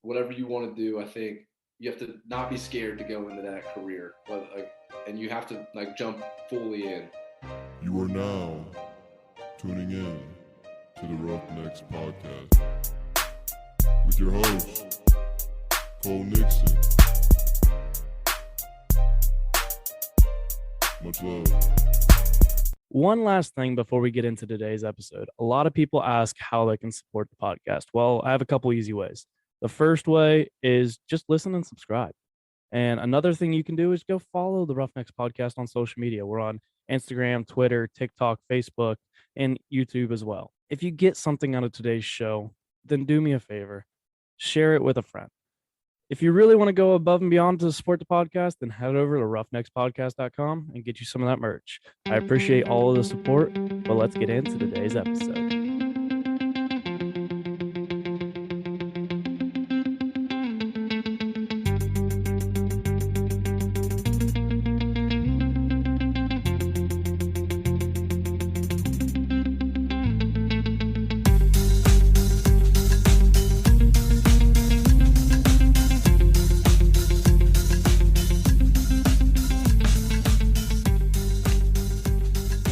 whatever you want to do, I think you have to not be scared to go into that career, and you have to jump fully in. You are now tuning in to the Roughnecks podcast with your host, Cole Nixon. Much love. One last thing before we get into today's episode. A lot of people ask how they can support the podcast. Well, I have a couple easy ways. The first way is just listen and subscribe. And another thing you can do is go follow the Roughnecks podcast on social media. We're on Instagram, Twitter, TikTok, Facebook, and YouTube as well. If you get something out of today's show, then do me a favor, share it with a friend. If you really want to go above and beyond to support the podcast, then head over to roughneckspodcast.com and get you some of that merch. I appreciate all of the support, but let's get into today's episode.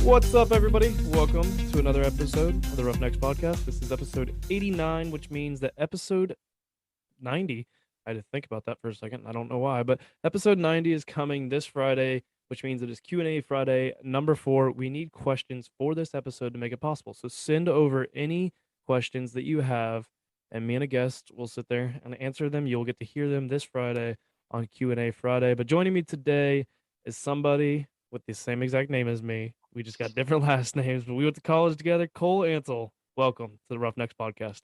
What's up, everybody? Welcome to another episode of the Roughnecks podcast. This is episode 89, which means that episode 90, I had to think about that for a second. I don't know why, but episode 90 is coming this Friday, which means it is Q&A Friday, number 4. We need questions for this episode to make it possible. So send over any questions that you have, and me and a guest will sit there and answer them. You'll get to hear them this Friday on Q&A Friday. But joining me today is somebody with the same exact name as me. We just got different last names, but we went to college together. Cole Antle, welcome to the Roughnecks podcast.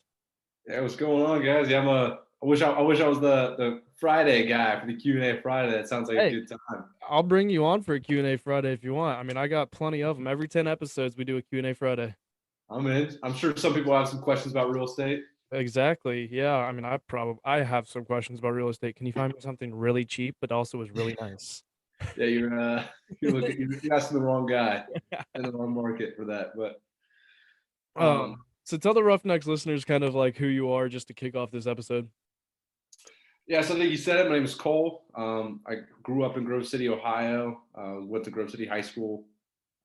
Yeah, what's going on, guys? Yeah, I wish I was the Friday guy for the Q&A Friday. That sounds like a good time. I'll bring you on for a Q&A Friday if you want. I mean, I got plenty of them. Every 10 episodes, we do a Q&A Friday. I'm in. I'm sure some people have some questions about real estate. Exactly. Yeah. I mean, I have some questions about real estate. Can you find me something really cheap, but also is really nice? Yeah, you're asking the wrong guy in the wrong market for that. But so tell the Roughnecks listeners kind of like who you are, just to kick off this episode. Yeah, so I think you said it. My name is Cole. I grew up in Grove City, Ohio. Went to Grove City High School.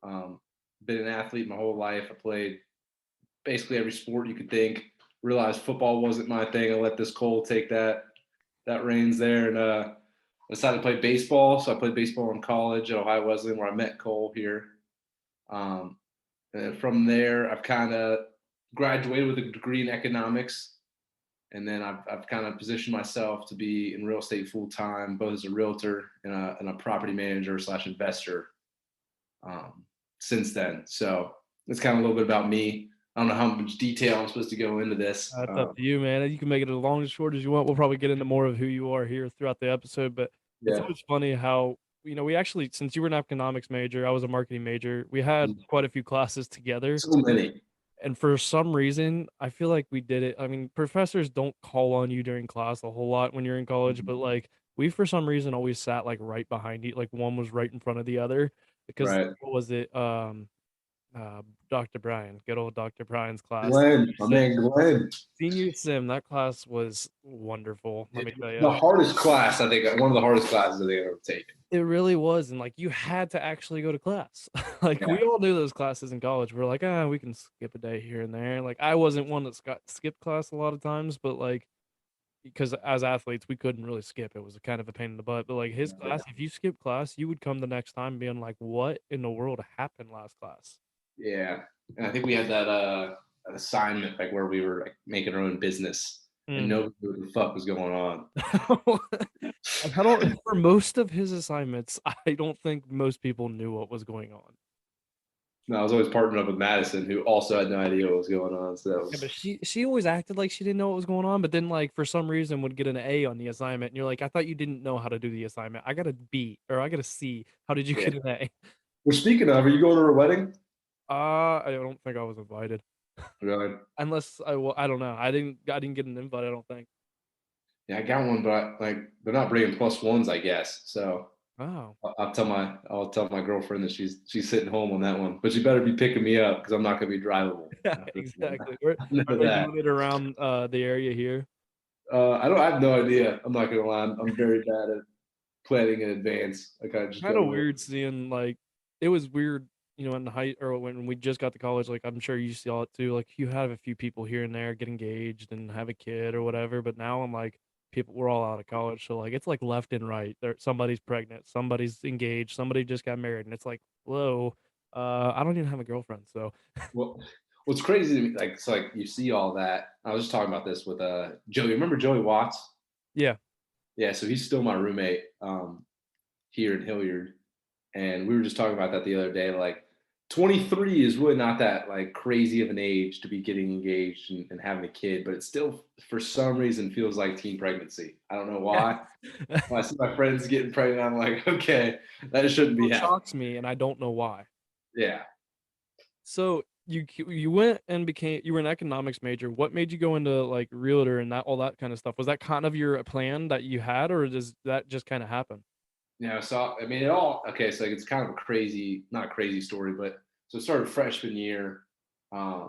Been an athlete my whole life. I played basically every sport you could think. Realized football wasn't my thing. I let this Cole take that reins there, and I decided to play baseball. So I played baseball in college at Ohio Wesleyan, where I met Cole here. And from there, I've kind of graduated with a degree in economics. And then I've kind of positioned myself to be in real estate full time, both as a realtor and a property manager / investor since then. So that's kind of a little bit about me. I don't know how much detail I'm supposed to go into this. That's up to you, man. You can make it as long as short as you want. We'll probably get into more of who you are here throughout the episode, but it's always funny how, we actually, since you were an economics major, I was a marketing major, we had quite a few classes together. So many. And for some reason, I feel like we did it. I mean, professors don't call on you during class a whole lot when you're in college, but like we, for some reason, always sat like right behind you. Like one was right in front of the other because what was it? Dr. Brian, good old Dr. Brian's class. Glenn, my man Glenn. Senior Sim, that class was wonderful. Let me tell you. The hardest class, I think, one of the hardest classes I think I've ever taken. It really was. And like you had to actually go to class. We all knew those classes in college. We're like, we can skip a day here and there. Like I wasn't one that skipped class a lot of times, but like because as athletes we couldn't really skip. It was kind of a pain in the butt. But like his class, if you skip class, you would come the next time being like, what in the world happened last class? Yeah. And I think we had that assignment like where we were like making our own business. And nobody knew what the fuck was going on. For most of his assignments, I don't think most people knew what was going on. No, I was always partnering up with Madison, who also had no idea what was going on. So but she always acted like she didn't know what was going on, but then like for some reason would get an A on the assignment, and you're like, I thought you didn't know how to do the assignment. I got a B or I got a C. How did you get an A? Well, speaking of, are you going to her wedding? I don't think I was invited. Really? Unless I don't know. I didn't get an invite. I don't think. Yeah, I got one, but they're not bringing +1s, I guess. So I'll tell my girlfriend that she's sitting home on that one, but she better be picking me up because I'm not going to be drivable. Yeah, exactly. Are they doing it around the area here? I have no idea. I'm not gonna lie. I'm very bad at planning in advance. Like I just Kind go of with it. weird seeing like it was weird, in high or when we just got to college. Like I'm sure you saw it too. Like you have a few people here and there get engaged and have a kid or whatever. But now I'm like, we're all out of college, so like it's like left and right. There, somebody's pregnant, somebody's engaged, somebody just got married, and it's like, whoa. I don't even have a girlfriend, so Well, what's crazy to me, like, so like you see all that. I was just talking about this with Joey. Remember Joey Watts? yeah. Yeah, so he's still my roommate here in Hilliard, and we were just talking about that the other day. Like, 23 is really not that like crazy of an age to be getting engaged and having a kid, but it still, for some reason, feels like teen pregnancy. I don't know Yeah. why. When I see my friends getting pregnant, I'm like, okay, that shouldn't be It happening. shocks me, and I don't know why. Yeah. So you went and you were an economics major. What made you go into like realtor and that all that kind of stuff? Was that kind of your plan that you had, or does that just kind of happen? So I mean, it all okay. So like, it's kind of a crazy, not a crazy story, but so it started freshman year. I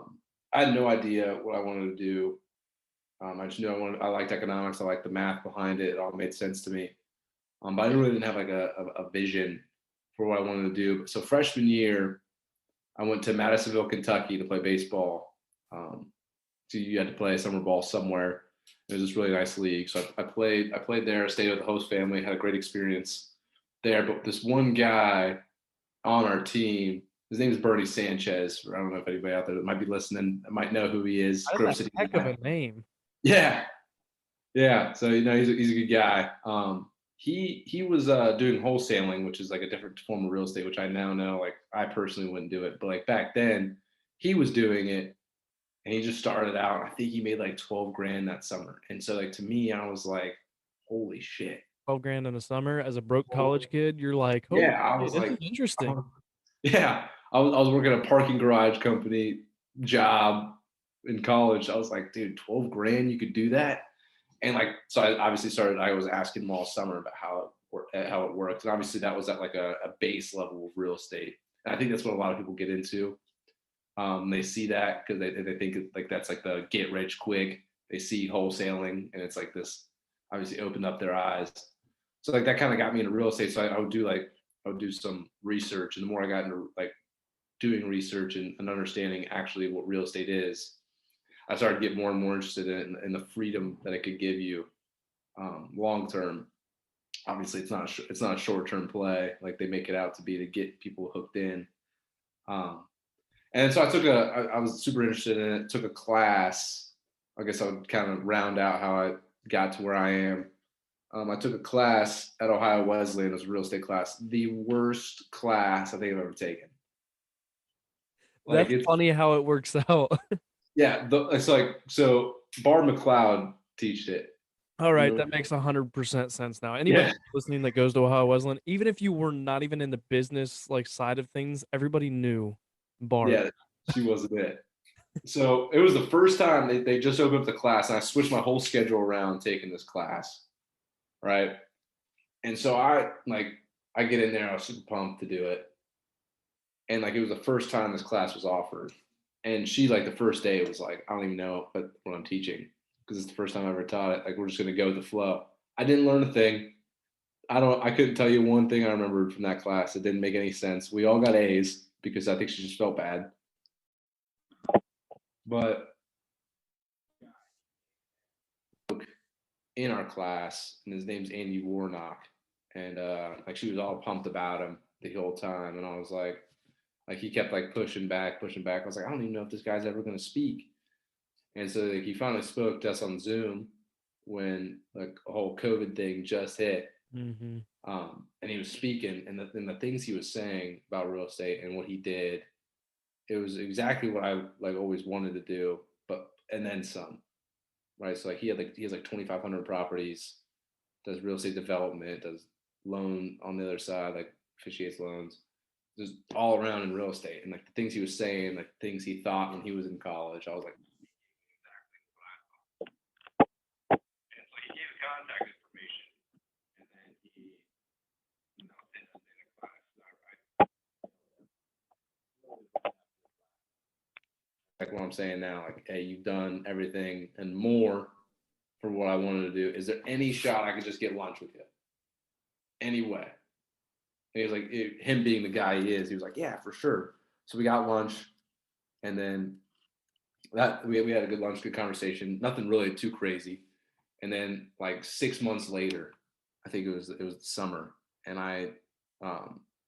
had no idea what I wanted to do. I just knew I liked economics. I liked the math behind it. It all made sense to me. But I really didn't have like a vision for what I wanted to do. So freshman year, I went to Madisonville, Kentucky to play baseball. So you had to play summer ball somewhere. It was this really nice league. So I played there, stayed with the host family, had a great experience there. But this one guy on our team, his name is Bernie Sanchez. I don't know if anybody out there that might be listening might know who he is. That's Grove a City heck of guy. a name. Yeah, yeah. So he's a good guy. He was doing wholesaling, which is like a different form of real estate, which I now know. Like I personally wouldn't do it, but like back then, he was doing it, and he just started out. I think he made like 12 grand that summer. And so like to me, I was like, holy shit. 12 grand in the summer as a broke college kid. You're like, oh, Yeah, I hey, was this is like, interesting. yeah, I was working at a parking garage company job in college. I was like, dude, 12 grand, you could do that. And like, so I obviously started, I was asking him all summer about how it worked. And obviously that was at like a base level of real estate. And I think that's what a lot of people get into. They see that because they think like that's like the get rich quick. They see wholesaling and it's like this obviously opened up their eyes. So like that kind of got me into real estate. So I would do some research, and the more I got into like doing research and understanding actually what real estate is, I started to get more and more interested in the freedom that it could give you long term. Obviously, it's not a short term play like they make it out to be to get people hooked in. Um, and so I was super interested in it. Took a class. I guess I would kind of round out how I got to where I am. I took a class at Ohio Wesleyan. It was a real estate class. The worst class I think I've ever taken. Like That's it's funny how it works out. yeah. It's like so. Bar McLeod teached it. All You right, know? that makes 100% sense now. Anybody Yeah. listening that goes to Ohio Wesleyan, even if you were not even in the business like side of things, everybody knew Barb. Yeah. She wasn't it. So it was the first time they just opened up the class, and I switched my whole schedule around taking this class. Right. And so I get in there, I was super pumped to do it. And like it was the first time this class was offered. And she like the first day was like, I don't even know what I'm teaching because it's the first time I ever taught it. Like we're just gonna go with the flow. I didn't learn a thing. I couldn't tell you one thing I remembered from that class. It didn't make any sense. We all got A's because I think she just felt bad. But in our class, and his name's Andy Warnock, and like she was all pumped about him the whole time, and I was like he kept like pushing back, pushing back. I was like, I don't even know if this guy's ever going to speak. And so like he finally spoke to us on Zoom when like a whole COVID thing just hit. Mm-hmm. And he was speaking, and the things he was saying about real estate and what he did, it was exactly what I like always wanted to do, but and then some. Right. So like he has like 2,500 properties, does real estate development, does loan on the other side, like officiates loans, just all around in real estate. And like the things he was saying, like things he thought when he was in college, I was like, and so he gave the contact information, and then he, in the class, like what I'm saying now, like, hey, you've done everything and more for what I wanted to do. Is there any shot I could just get lunch with you? Any way? And he was like, him being the guy he is, he was like, yeah, for sure. So we got lunch, and then that we had a good lunch, good conversation. Nothing really too crazy. And then like 6 months later, I think it was the summer, and I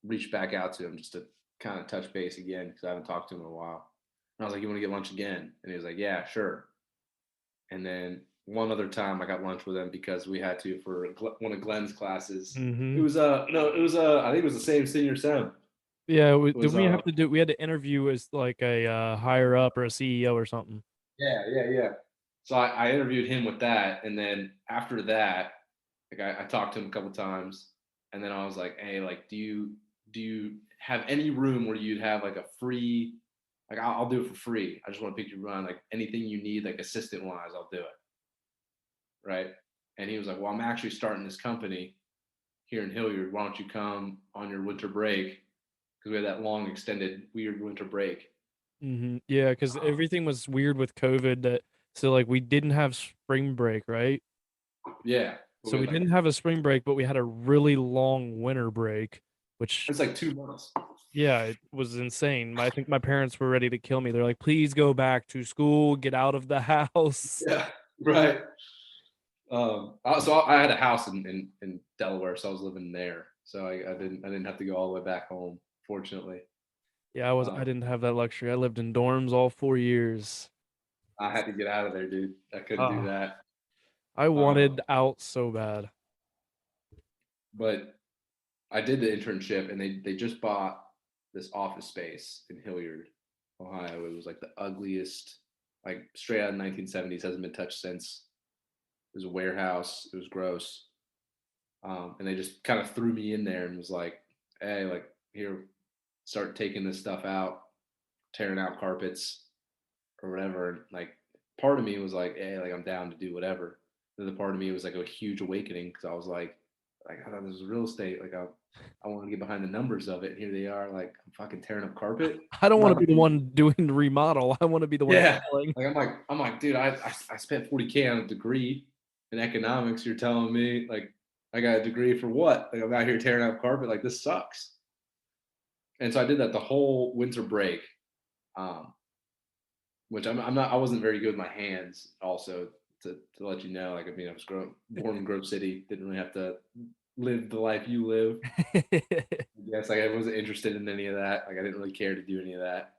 reached back out to him just to kind of touch base again because I haven't talked to him in a while. And I was like, "You want to get lunch again?" And he was like, "Yeah, sure." And then one other time, I got lunch with him because we had to for one of Glenn's classes. It was no, it was I think it was the same senior sem. Yeah, It was didn't we have to do? We had to interview as like a higher up or a CEO or something. yeah. So I interviewed him with that, and then after that, like I talked to him a couple times, and then I was like, "Hey, like, do you have any room where you'd have like a free, like I'll do it for free. I just want to pick you run, like anything you need, like assistant wise, I'll do it." Right? And he was like, "Well, I'm actually starting this company here in Hilliard. Why don't you come on your winter break? Because we had that long, extended, weird winter break." Yeah, because Um, everything was weird with COVID. So like we didn't have spring break, right? yeah, but So we we had like didn't have a spring break, but we had a really long winter break, which it's like 2 months. yeah, it was insane. I think my parents were ready to kill me. They're like, "Please go back to school, get out of the house." Yeah, right. So I had a house in Delaware, so I was living there. So I didn't have to go all the way back home, fortunately. Yeah, I Um, didn't have that luxury. I lived in dorms all 4 years. I had to get out of there, dude. I couldn't do Uh, that. I Um, wanted out so bad. but I did the internship, and they just bought this office space in Hilliard, Ohio. It was like the ugliest, like straight out of the 1970s, hasn't been touched since. It was a warehouse. It was gross. And they just kind of threw me in there and was like, "Hey, like here, start taking this stuff out, tearing out carpets or whatever." And like part of me was like, "Hey, like I'm down to do whatever." The other part of me was like a huge awakening because I was like I thought this was real estate. Like I want to get behind the numbers of it. And here they are, like I'm fucking tearing up carpet. I don't I'm want like, to be the one doing the remodel. I want to be the one yeah. selling. Like I'm like, dude, I spent 40K on a degree in economics. You're telling me like I got a degree for what? Like I'm out here tearing up carpet. Like this sucks. And so I did that the whole winter break, um, which I'm not. I wasn't very good with my hands. Also, to let you know, like I mean, I was born in Grove City. Didn't really have to live the life you live. Yes, like I wasn't interested in any of that. Like I didn't really care to do any of that.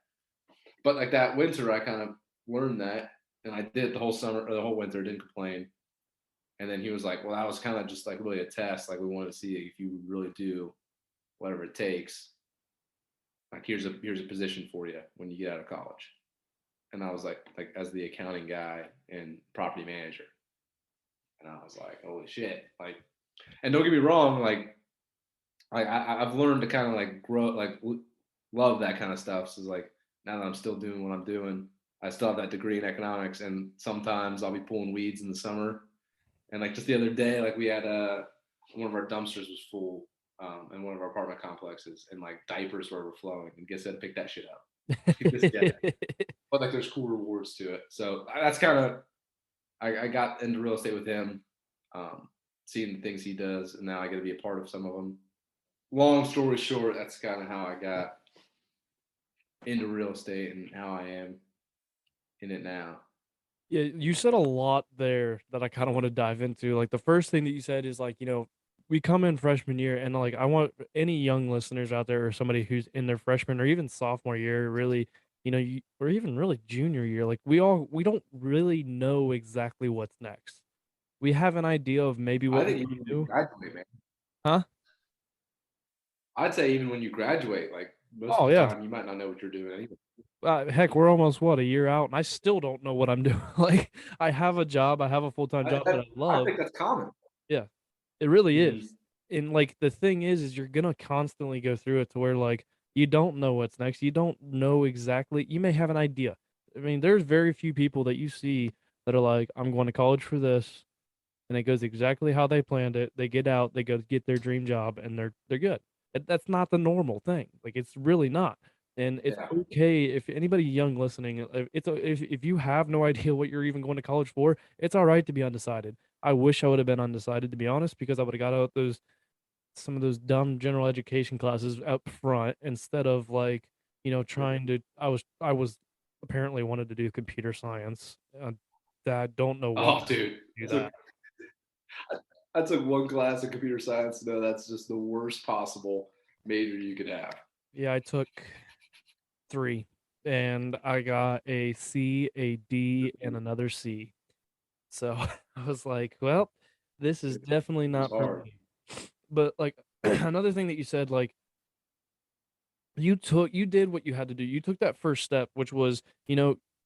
But like that winter, I kind of learned that, and I did the whole summer or the whole winter. Didn't complain. And then he was like, "Well, that was kind of just like really a test. Like we wanted to see if you would really do whatever it takes. Like here's a position for you when you get out of college." And I was like as the accounting guy and property manager, and I was like, "Holy shit!" Like, and don't get me wrong, like I've learned to kind of like grow, like love that kind of stuff. So it's like now that I'm still doing what I'm doing, I still have that degree in economics, and sometimes I'll be pulling weeds in the summer. And like just the other day, like we had one of our dumpsters was full in one of our apartment complexes, and like diapers were overflowing, and guess had to pick that shit up. But like there's cool rewards to it. So that's kind of I got into real estate with him, seeing the things he does, and now I get to be a part of some of them. Long story short, that's kind of how I got into real estate and how I am in it now. Yeah, you said a lot there that I kind of want to dive into. Like the first thing that you said is like, we come in freshman year and like I want any young listeners out there or somebody who's in their freshman or even sophomore year, really, or even really junior year, like we don't really know exactly what's next. We have an idea of maybe I what we think want even to when you do. graduate, man, Huh? I'd say even when you graduate, like most Oh of the yeah. time, you might not know what you're doing anyway. Heck, we're almost what, a year out and I still don't know what I'm doing. Like I have a job, I have a full-time job that I I love. think that's common. Yeah. It really Mhm. is. And like the thing is you're gonna constantly go through it to where like you don't know what's next. You don't know exactly. You may have an idea. I mean, there's very few people that you see that are like, I'm going to college for this, and it goes exactly how they planned it. They get out, they go get their dream job, and they're good. That's not the normal thing. Like it's really not. And it's Yeah. okay if anybody young listening, if you have no idea what you're even going to college for, it's all right to be undecided. I wish I would have been undecided, to be honest, because I would have got out some of those dumb general education classes up front instead of like, trying to I was apparently wanted to do computer science. That don't know why Oh, dude, I do that. I took one class in computer science. No, that's just the worst possible major you could have. Yeah, I took 3 and I got a C, a D, and another C. So I was like, well, this is definitely It was not for hard. me. But like another thing that you said, like you did what you had to do. You took that first step, which was,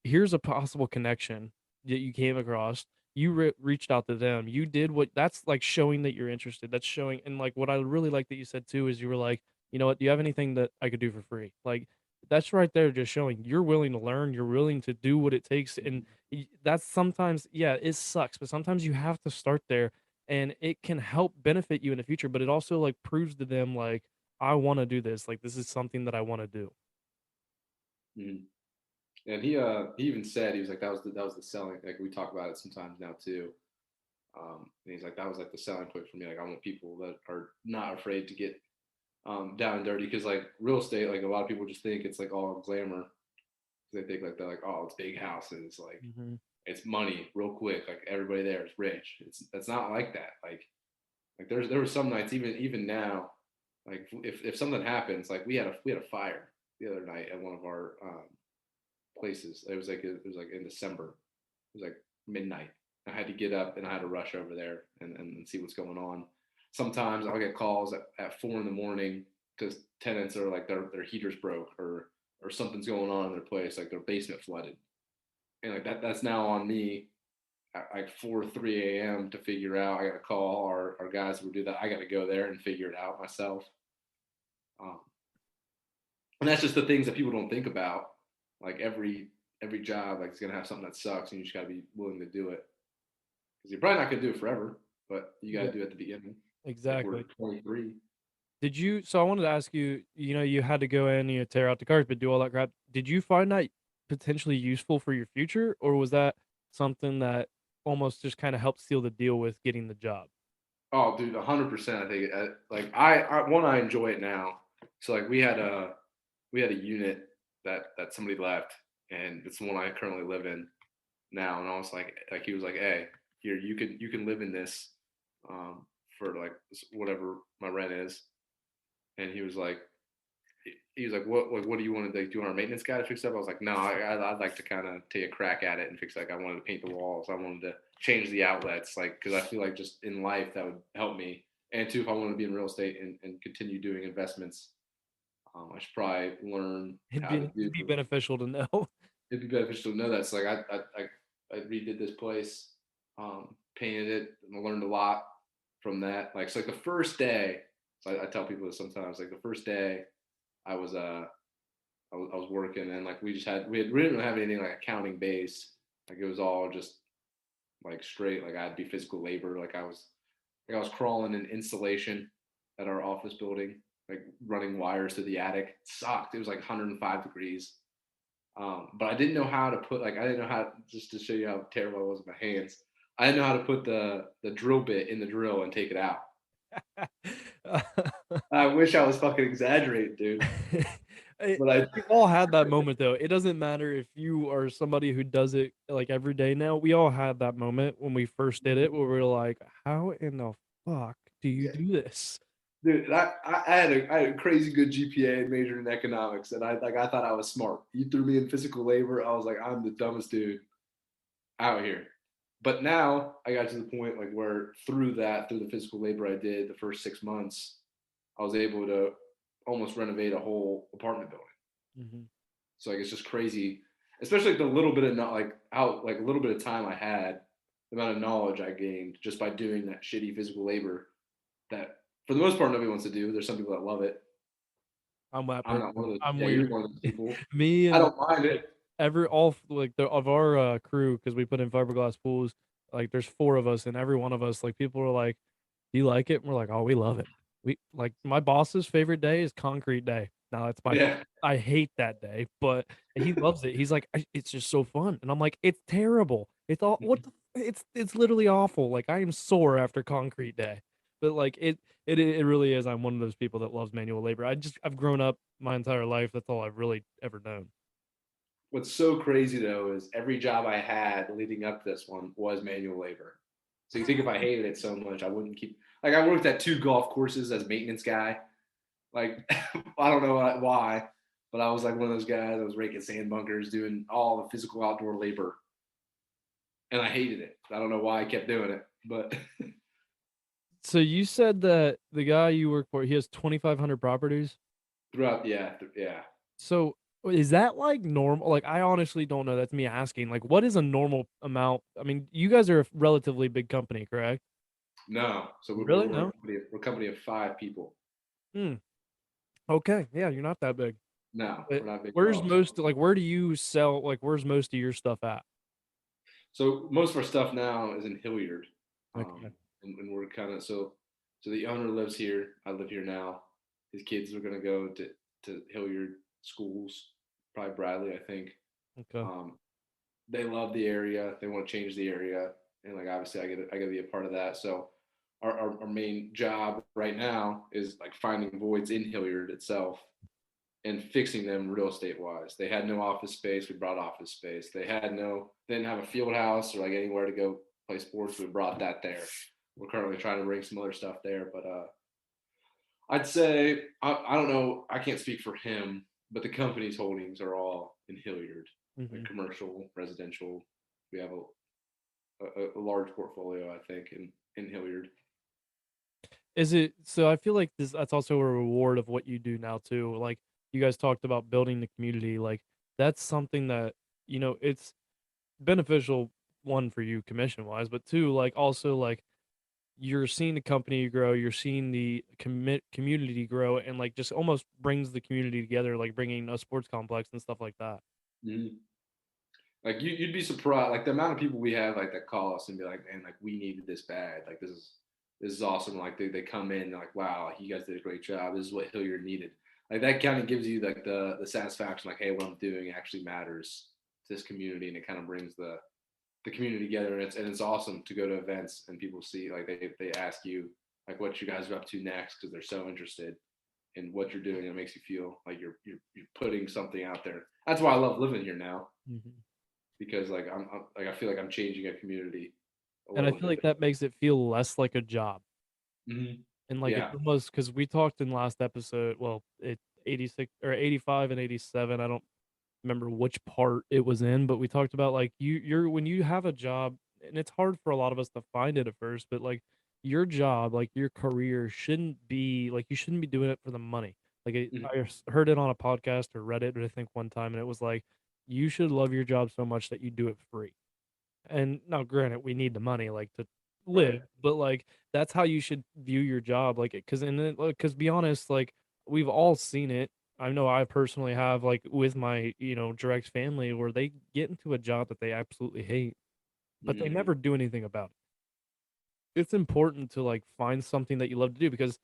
here's a possible connection that you came across. You reached out to them. You did what that's like showing that you're interested. That's showing, and like what I really like that you said too is you were like, you know what, do you have anything that I could do for free? Like that's right there, just showing you're willing to learn, you're willing to do what it takes, and that's sometimes, yeah, it sucks, but sometimes you have to start there, and it can help benefit you in the future. But it also like proves to them like I wanna do this, like, this is something that I wanna do. Mhm. And he even said he was like that was the selling, like we talk about it sometimes now too. And he's like that was like the selling point for me. Like I want people that are not afraid to get down and dirty because like real estate, like a lot of people just think it's like all glamour. They think like they're like, oh, it's big houses, like Mhm. it's money real quick, like everybody there is rich. It's not like that. Like there were some nights even now, like if something happens, like we had a fire the other night at one of our places. It was like in December. It was like midnight. I had to get up and I had to rush over there and see what's going on. Sometimes I'll get calls at 4 in the morning because tenants are like their heaters broke or something's going on in their place, like their basement flooded. And like that's now on me at like 3 a.m. to figure out. I got to call our guys who do that. I got to go there and figure it out myself. Um, and that's just the things that people don't think about. Like every job, like, is gonna have something that sucks, and you just gotta be willing to do it because you're probably not gonna do it forever, but you gotta Yeah, do it at the beginning. If we're exactly. 23, So I wanted to ask you, you had to go in, tear out the carpet, do all that crap. Did you find that potentially useful for your future, or was that something that almost just kinda helped seal the deal with getting the job? oh, dude, 100%. I think like I enjoy it now. So like we had a unit that somebody left, and it's the one I currently live in now. And I was like he was like, hey, here you can live in this for like whatever my rent is. And he was like, what do you want to like? Do you want our maintenance guy to fix up? I was like, no, I'd like to kind of take a crack at it and fix. Like, I wanted to paint the walls. I wanted to change the outlets, like, because I feel like just in life that would help me. And two, if I want to be in real estate and continue doing investments, I should probably learn how to do. It'd be beneficial to know. It'd be beneficial to know that. So like, I redid this place, painted it, and I learned a lot from that. Like, so like the first day, so I tell people this sometimes. Like the first day, I was I was working and like we didn't have anything like accounting based. Like it was all just like straight. Like I'd be physical labor. Like I was crawling in insulation at our office building, like running wires to the attic. It sucked. It was like 105 degrees. But I didn't know how to put like I didn't know how just to show you how terrible I was with my hands. I didn't know how to put the drill bit in the drill and take it out. I wish I was fucking exaggerating, dude. But I We've all had that moment though. It doesn't matter if you are somebody who does it like every day now. We all had that moment when we first did it where we are like, "How in the fuck do you yeah, do this?" dude, I had a crazy good GPA and majored in economics, and I thought I was smart. You threw me in physical labor, I was like, I'm the dumbest dude out here. But now I got to the point like where through the physical labor I did the first 6 months, I was able to almost renovate a whole apartment building. Mhm. So like it's just crazy, especially like the little bit of not like how like a little bit of time I had, the amount of knowledge I gained just by doing that shitty physical labor that for the most part nobody wants to do. There's some people that love it. I'm that I'm not one person. of those. I'm Yeah, you're weird. one of those people. Me I and don't mind like it. every all like the of our crew, because we put in fiberglass pools, like there's 4 of us, and every one of us, like people are like, "Do you like it?" And we're like, "Oh, we love it." We like my boss's favorite day is concrete day. Now that's my Yeah. I hate that day, but he loves it. He's like, It's just so fun." And I'm like, "It's terrible. It's all what the it's literally awful. Like, I am sore after concrete day." But, like, it really is. I'm one of those people that loves manual labor. I've grown up my entire life. That's all I've really ever known. What's so crazy though is every job I had leading up to this one was manual labor. So you think if I hated it so much, I wouldn't keep. Like I worked at 2 golf courses as maintenance guy. Like I don't know why, but I was like one of those guys that was raking sand bunkers, doing all the physical outdoor labor, and I hated it. I don't know why I kept doing it, but So you said that the guy you work for, he has 2,500 properties? throughout, yeah. So, is that, like, normal? Like, I honestly don't know, that's me asking, like, what is a normal amount? I mean, you guys are a relatively big company, correct? No, so Really? No? we're a company of 5 people. Hmm, okay, yeah, you're not that big. No, But we're not big at where's all. most like, where do you sell like, where's most of your stuff at? So most of our stuff now is in Hilliard, Okay, and we're kind of so the owner lives here. I live here now. His kids are gonna go to Hilliard schools, probably Bradley, I think. okay. Um, they love the area. They want to change the area, and like obviously I get to be a part of that. So our main job right now is like finding voids in Hilliard itself and fixing them real estate wise. They had no office space. We brought office space. They didn't have a field house or like anywhere to go play sports. We brought that there. We're currently trying to bring some other stuff there, but I'd say I don't know. I can't speak for him, but the company's holdings are all in Hilliard, like Mhm. commercial, residential. We have a large portfolio, I think, in Hilliard. Is it so I feel like that's also a reward of what you do now too, like, you guys talked about building the community, like, that's something that, it's beneficial, 1, for you commission-wise, but 2, like, also, like, you're seeing the company grow, you're seeing the community grow, and, like, just almost brings the community together, like, bringing a sports complex and stuff like that. Mhm. Like you'd be surprised, like the amount of people we have like that call us and be like, man, like we needed this bad. Like this is awesome. Like they come in like, wow, like, you guys did a great job. This is what Hilliard needed. Like that kind of gives you like the satisfaction, like, hey, what I'm doing actually matters to this community, and it kind of brings the community together. And it's awesome to go to events and people see like they ask you like what you guys are up to next because they're so interested in what you're doing. It makes you feel like you're putting something out there. That's why I love living here now Mhm. because like I'm like I feel like I'm changing a community a And I little feel bit. like that makes it feel less like a job. Mhm. And, like, it's Yeah. almost because we talked in last episode, well, 86 or 85 and 87, I don't remember which part it was in, but we talked about, like, you're when you have a job and it's hard for a lot of us to find it at first, but, like, your job, like, your career shouldn't be like, you shouldn't be doing it for the money. Like, Mhm. heard it on a podcast or read it, I think, one time, and it was like, "You should love your job so much that you do it free." And now granted, we need the money, like, to Right. live, but, like, that's how you should view your job, like, because and then, like, 'cause be honest, like, we've all seen it. I know I personally have, like, with my, direct family where they get into a job that they absolutely hate, but they Mhm. never do anything about it. It's important to, like, find something that you love to do because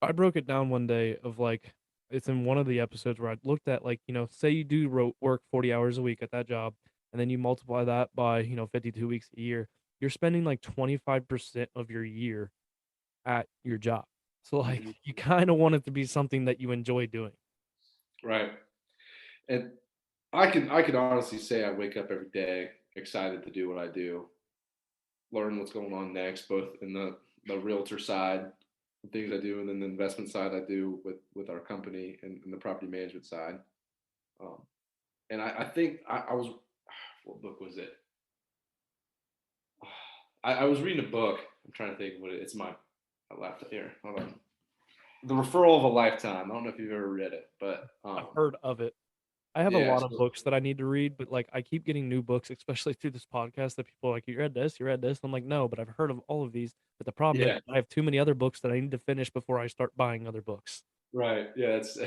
I broke it down one day of, like it's in one of the episodes where I looked at, like, say you do work 40 hours a week at that job, and then you multiply that by, 52 weeks a year, you're spending, like, 25% of your year at your job. So, like, Mhm. you kinda want it to be something that you enjoy doing. Right. And I can honestly say I wake up every day excited to do what I do, learn what's going on next, both in the realtor side, the things I do, and then the investment side I do with our company and the property management side. Um, and I think I was what book was it? I was reading a book. I'm trying to think what it's my laptop here. Hold on. The Referral of a Lifetime. I don't know if you've ever read it, but I've heard of it. I have a yeah. lot of books that I need to read, but, like, I keep getting new books, especially through this podcast that people are like, "You read this? You read this?" I'm like, "No, but I've heard of all of these." But the problem is Yeah, I have too many other books that I need to finish before I start buying other books. right. Yeah, it's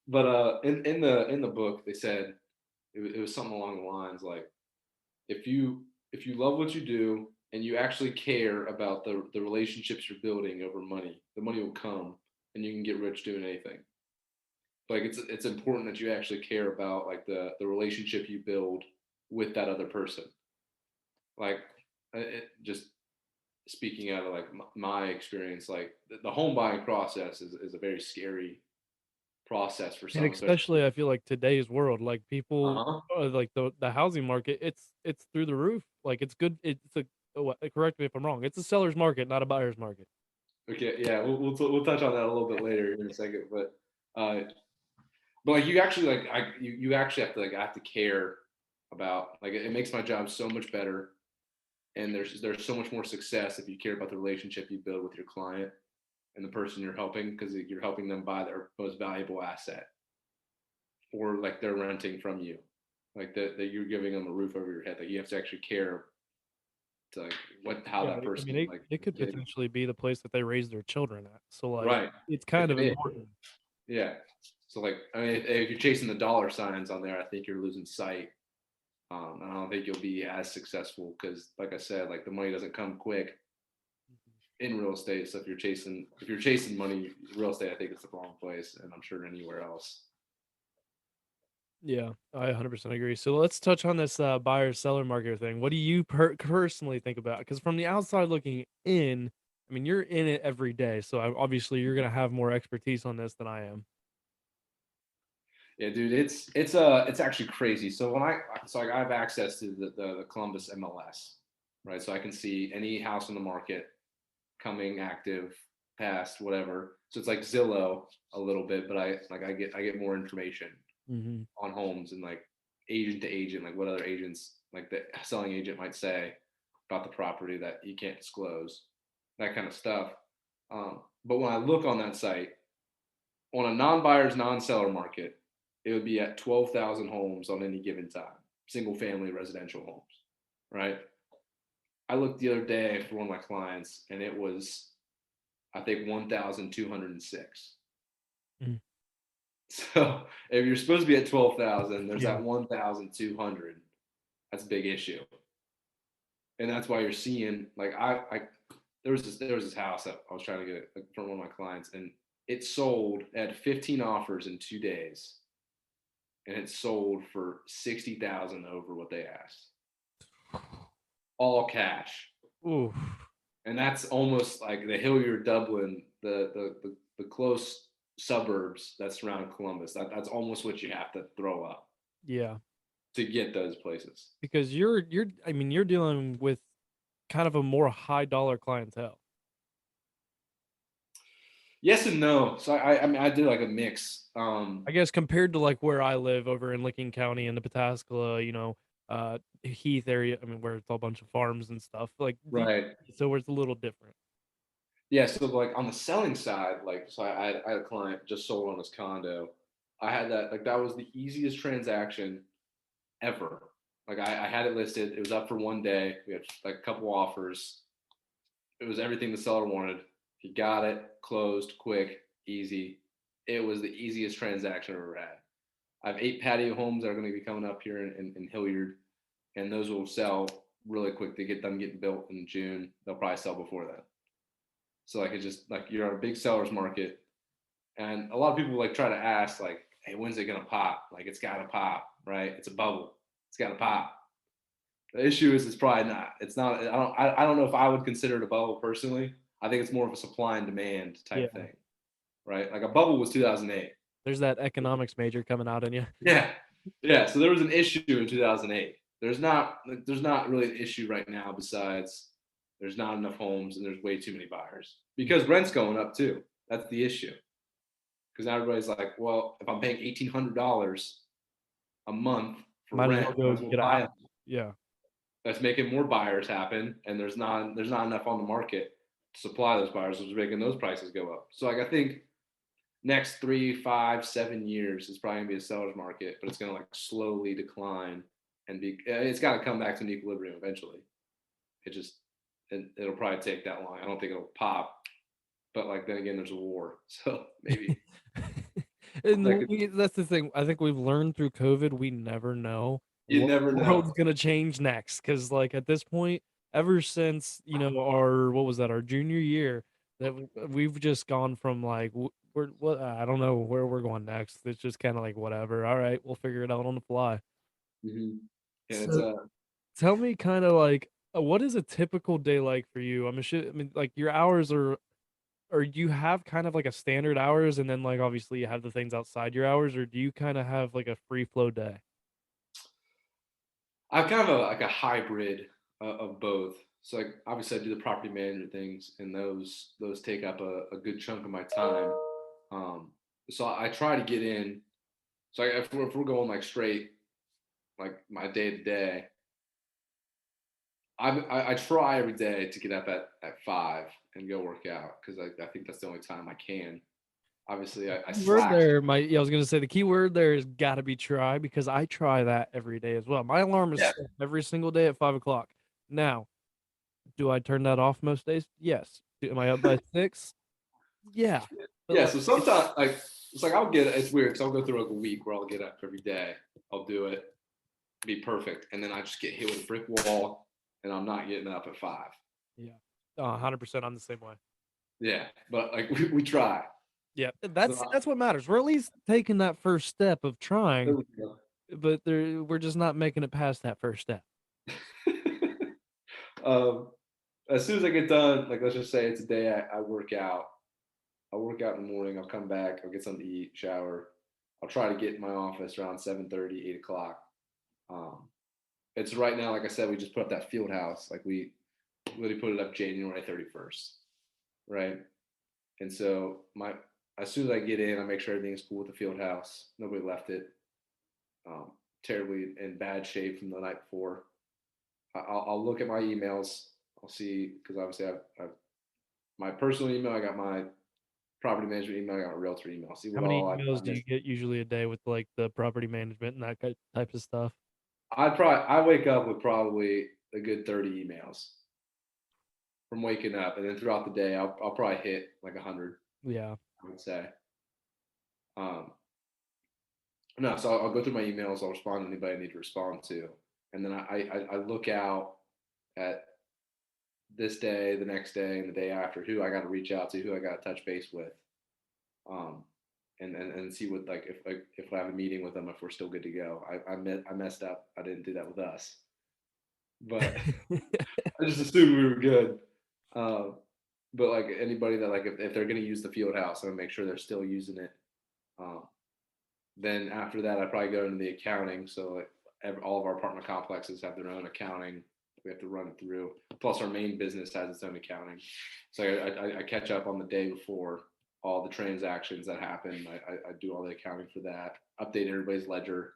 but in the book they said it was something along the lines like if you love what you do and you actually care about the relationships you're building over money, the money will come and you can get rich doing anything. like it's important that you actually care about like the relationship you build with that other person. Like just speaking out of like my experience, like the home buying process is a very scary process for And some, especially. especially I feel like today's world, like people, Uh-huh. like the housing market, it's through the roof. Like it's good. It's a correct me if I'm wrong. It's a seller's market, not a buyer's market. Okay, yeah, we'll touch on that a little bit later in a second, uh, but like you actually like you actually have to like I have to care about like it makes my job so much better, and there's so much more success if you care about the relationship you build with your client and the person you're helping, because you're helping them buy their most valuable asset, or like they're renting from you, like that you're giving them a roof over your head. Like you have to actually care to like how Yeah, that I person mean, like it could living. potentially be the place that they raise their children at. So like, Right. it's kind It of can be. important. Yeah. So like I mean if you're chasing the dollar signs on there, I think you're losing sight. And I don't think you'll be as successful because, like I said, like the money doesn't come quick in real estate. So if you're chasing money, real estate, I think it's the wrong place, and I'm sure anywhere else. Yeah, I 100% agree. So let's touch on this buyer seller market thing. What do you personally think about? Because from the outside looking in, I mean, you're in it every day, so obviously you're gonna have more expertise on this than I am. Yeah, dude, it's actually crazy. So I have access to the Columbus MLS, right? So I can see any house on the market coming active, past, whatever. So it's like Zillow a little bit, but I get more information Hmm. on homes and like agent to agent, like what other agents, like the selling agent might say about the property that you can't disclose, that kind of stuff. But when I look on that site, on a non-buyer's non-seller market, it would be at 12,000 homes on any given time, single family residential homes, right? I looked the other day for one of my clients and it was, I think, 1,206. Mm. So if you're supposed to be at 12,000, there's Yeah. that 1,200. That's a big issue. And that's why you're seeing like there was this house that I was trying to get from one of my clients, and it sold at 15 offers in 2 days, and it sold for 60,000 over what they asked, all cash. Ooh. And that's almost like the Hilliard, Dublin, the close suburbs that surround Columbus. That's almost what you have to throw up Yeah. to get those places. Because you're I mean, you're dealing with kind of a more high dollar clientele. Yes and no. So I mean I did like a mix. I guess compared to like where I live over in Licking County in the Pataskala, Heath area, I mean, where it's all a bunch of farms and stuff, like Right. so where it's a little different. Yeah, so like on the selling side, like so I had a client just sold on his condo. I had that like that was the easiest transaction ever. Like I had it listed. It was up for one day. We had like a couple offers. It was everything the seller wanted. He got it, closed, quick, easy. It was the easiest transaction I've ever had. I have 8 patio homes that are going to be coming up here in Hilliard, and those will sell really quick. They get them getting built in June. They'll probably sell before that. So like it's just like you're on a big seller's market, and a lot of people like try to ask like, "Hey, when's it gonna pop?" Like it's gotta pop, right? It's a bubble. It's gotta pop. The issue is it's probably not. It's not. I don't know if I would consider it a bubble personally. I think it's more of a supply and demand type Yeah. thing, right? Like a bubble was 2008. There's that economics major coming out in you. Yeah, yeah. So there was an issue in 2008. There's not really an issue right now besides there's not enough homes and there's way too many buyers because rent's going up too. That's the issue. Because now everybody's like, well, if I'm paying $1,800 a month for Might as well rent, might go as well get a buy house. it. Yeah. That's making more buyers happen, and there's not enough on the market to supply those buyers, which is making those prices go up. So like I think next 3, 5, 7 years is probably gonna be a seller's market, but it's gonna like slowly decline and be. It's got to come back to an equilibrium eventually. It just it'll probably take that long. I don't think it'll pop, but like then again, there's a war, so maybe And that could. that's the thing. I think we've learned through COVID, we never know You what never the know. world's gonna change next. Because like at this point, ever since our what was that, our junior year, We've just gone from like we're what I don't know where we're going next. It's just kind of like whatever. All right, we'll figure it out on the fly. hmm And it's So tell me kind of like what is a typical day like for you? I mean like your hours are or do you have kind of like a standard hours and then like obviously you have the things outside your hours or do you kind of have like a free flow day? I'm kind of like a hybrid of both. So like obviously I do the property management things, and those take up a good chunk of my time. Um, so I try to get in. So if we're going like straight, like my day to day, I try every day to get up at 5 and go work out because I think that's the only time I can. Obviously, I Key word slack. there, I was gonna say the key word there is gotta be try because I try that every day as well. My alarm is Yeah. set every single day at 5 o'clock. Now, do I turn that off most days? Yes. Am I up by 6? Yeah. But Yeah. like So it's sometimes like it's like I'll get it's weird because I'll go through like a week where I'll get up every day. I'll do it, be perfect, and then I just get hit with a brick wall, and I'm not getting up at 5. yeah. 100% I'm the same way. Yeah, but like we try. Yeah. So That's what matters. We're at least taking that first step of there trying, we go. but we're just not making it past that first step. um, as soon as I get done, like let's just say it's a day I work out. I'll work out in the morning. I'll come back. I'll get something to eat, shower. I'll try to get in my office around 7:30, 8 o'clock. Um, it's right now, like I said, we just put up that field house. Like we literally put it up January 31st, right? And so my as soon as I get in, I make sure everything's cool with the field house. Nobody left it terribly in bad shape from the night before. I'll look at my emails. I'll see because obviously I've my personal email. I got my property management email. I got my realtor email. See How what many all I emails do you missed. get usually a day with like the property management and that type of stuff? I wake up with probably a good 30 emails from waking up, and then throughout the day, I'll probably hit like 100. Yeah. I would say. Um, no, so I'll go through my emails. I'll respond to anybody I need to respond to, and then I look out at this day, the next day, and the day after who I got to reach out to, who I got to touch base with, um, and see what like if I have a meeting with them if we're still good to go. I messed up. I didn't do that with us, but I just assumed we were good. Uh, but like anybody that like if they're going to use the field house, I'm gonna make sure they're still using it. Um, then after that, I probably go into the accounting. So like all of our apartment complexes have their own accounting. We have to run it through. Plus, our main business has its own accounting. So I catch up on the day before all the transactions that happen. I do all the accounting for that. Update everybody's ledger.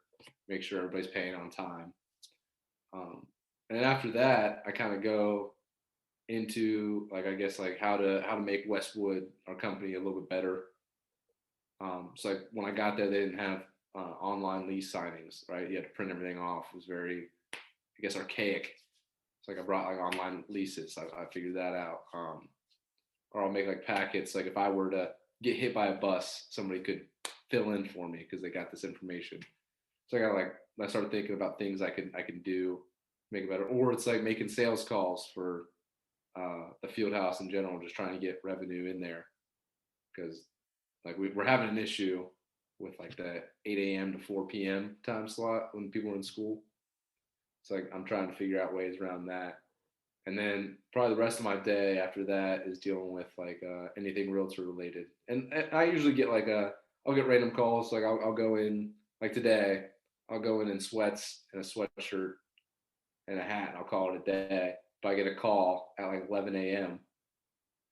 Make sure everybody's paying on time. Um, and then after that, I kind of go into like I guess like how to make Westwood our company a little bit better. So like when I got there, they didn't have online lease signings, right? You had to print everything off. It was very, I guess, archaic. So like I brought like online leases. I figured that out. Or I'll make like packets. Like if I were to get hit by a bus, somebody could fill in for me because they got this information. So I started thinking about things I can do, make it better. Or it's like making sales calls for the field house in general, just trying to get revenue in there because like we're having an issue with like the 8 a.m. to 4 p.m. time slot when people are in school. So like I'm trying to figure out ways around that. And then probably the rest of my day after that is dealing with like anything realtor related. And I usually get like I'll get random calls. Like I'll go in like today, I'll go in sweats and a sweatshirt and a hat, and I'll call it a day. But I get a call at like 11 a.m.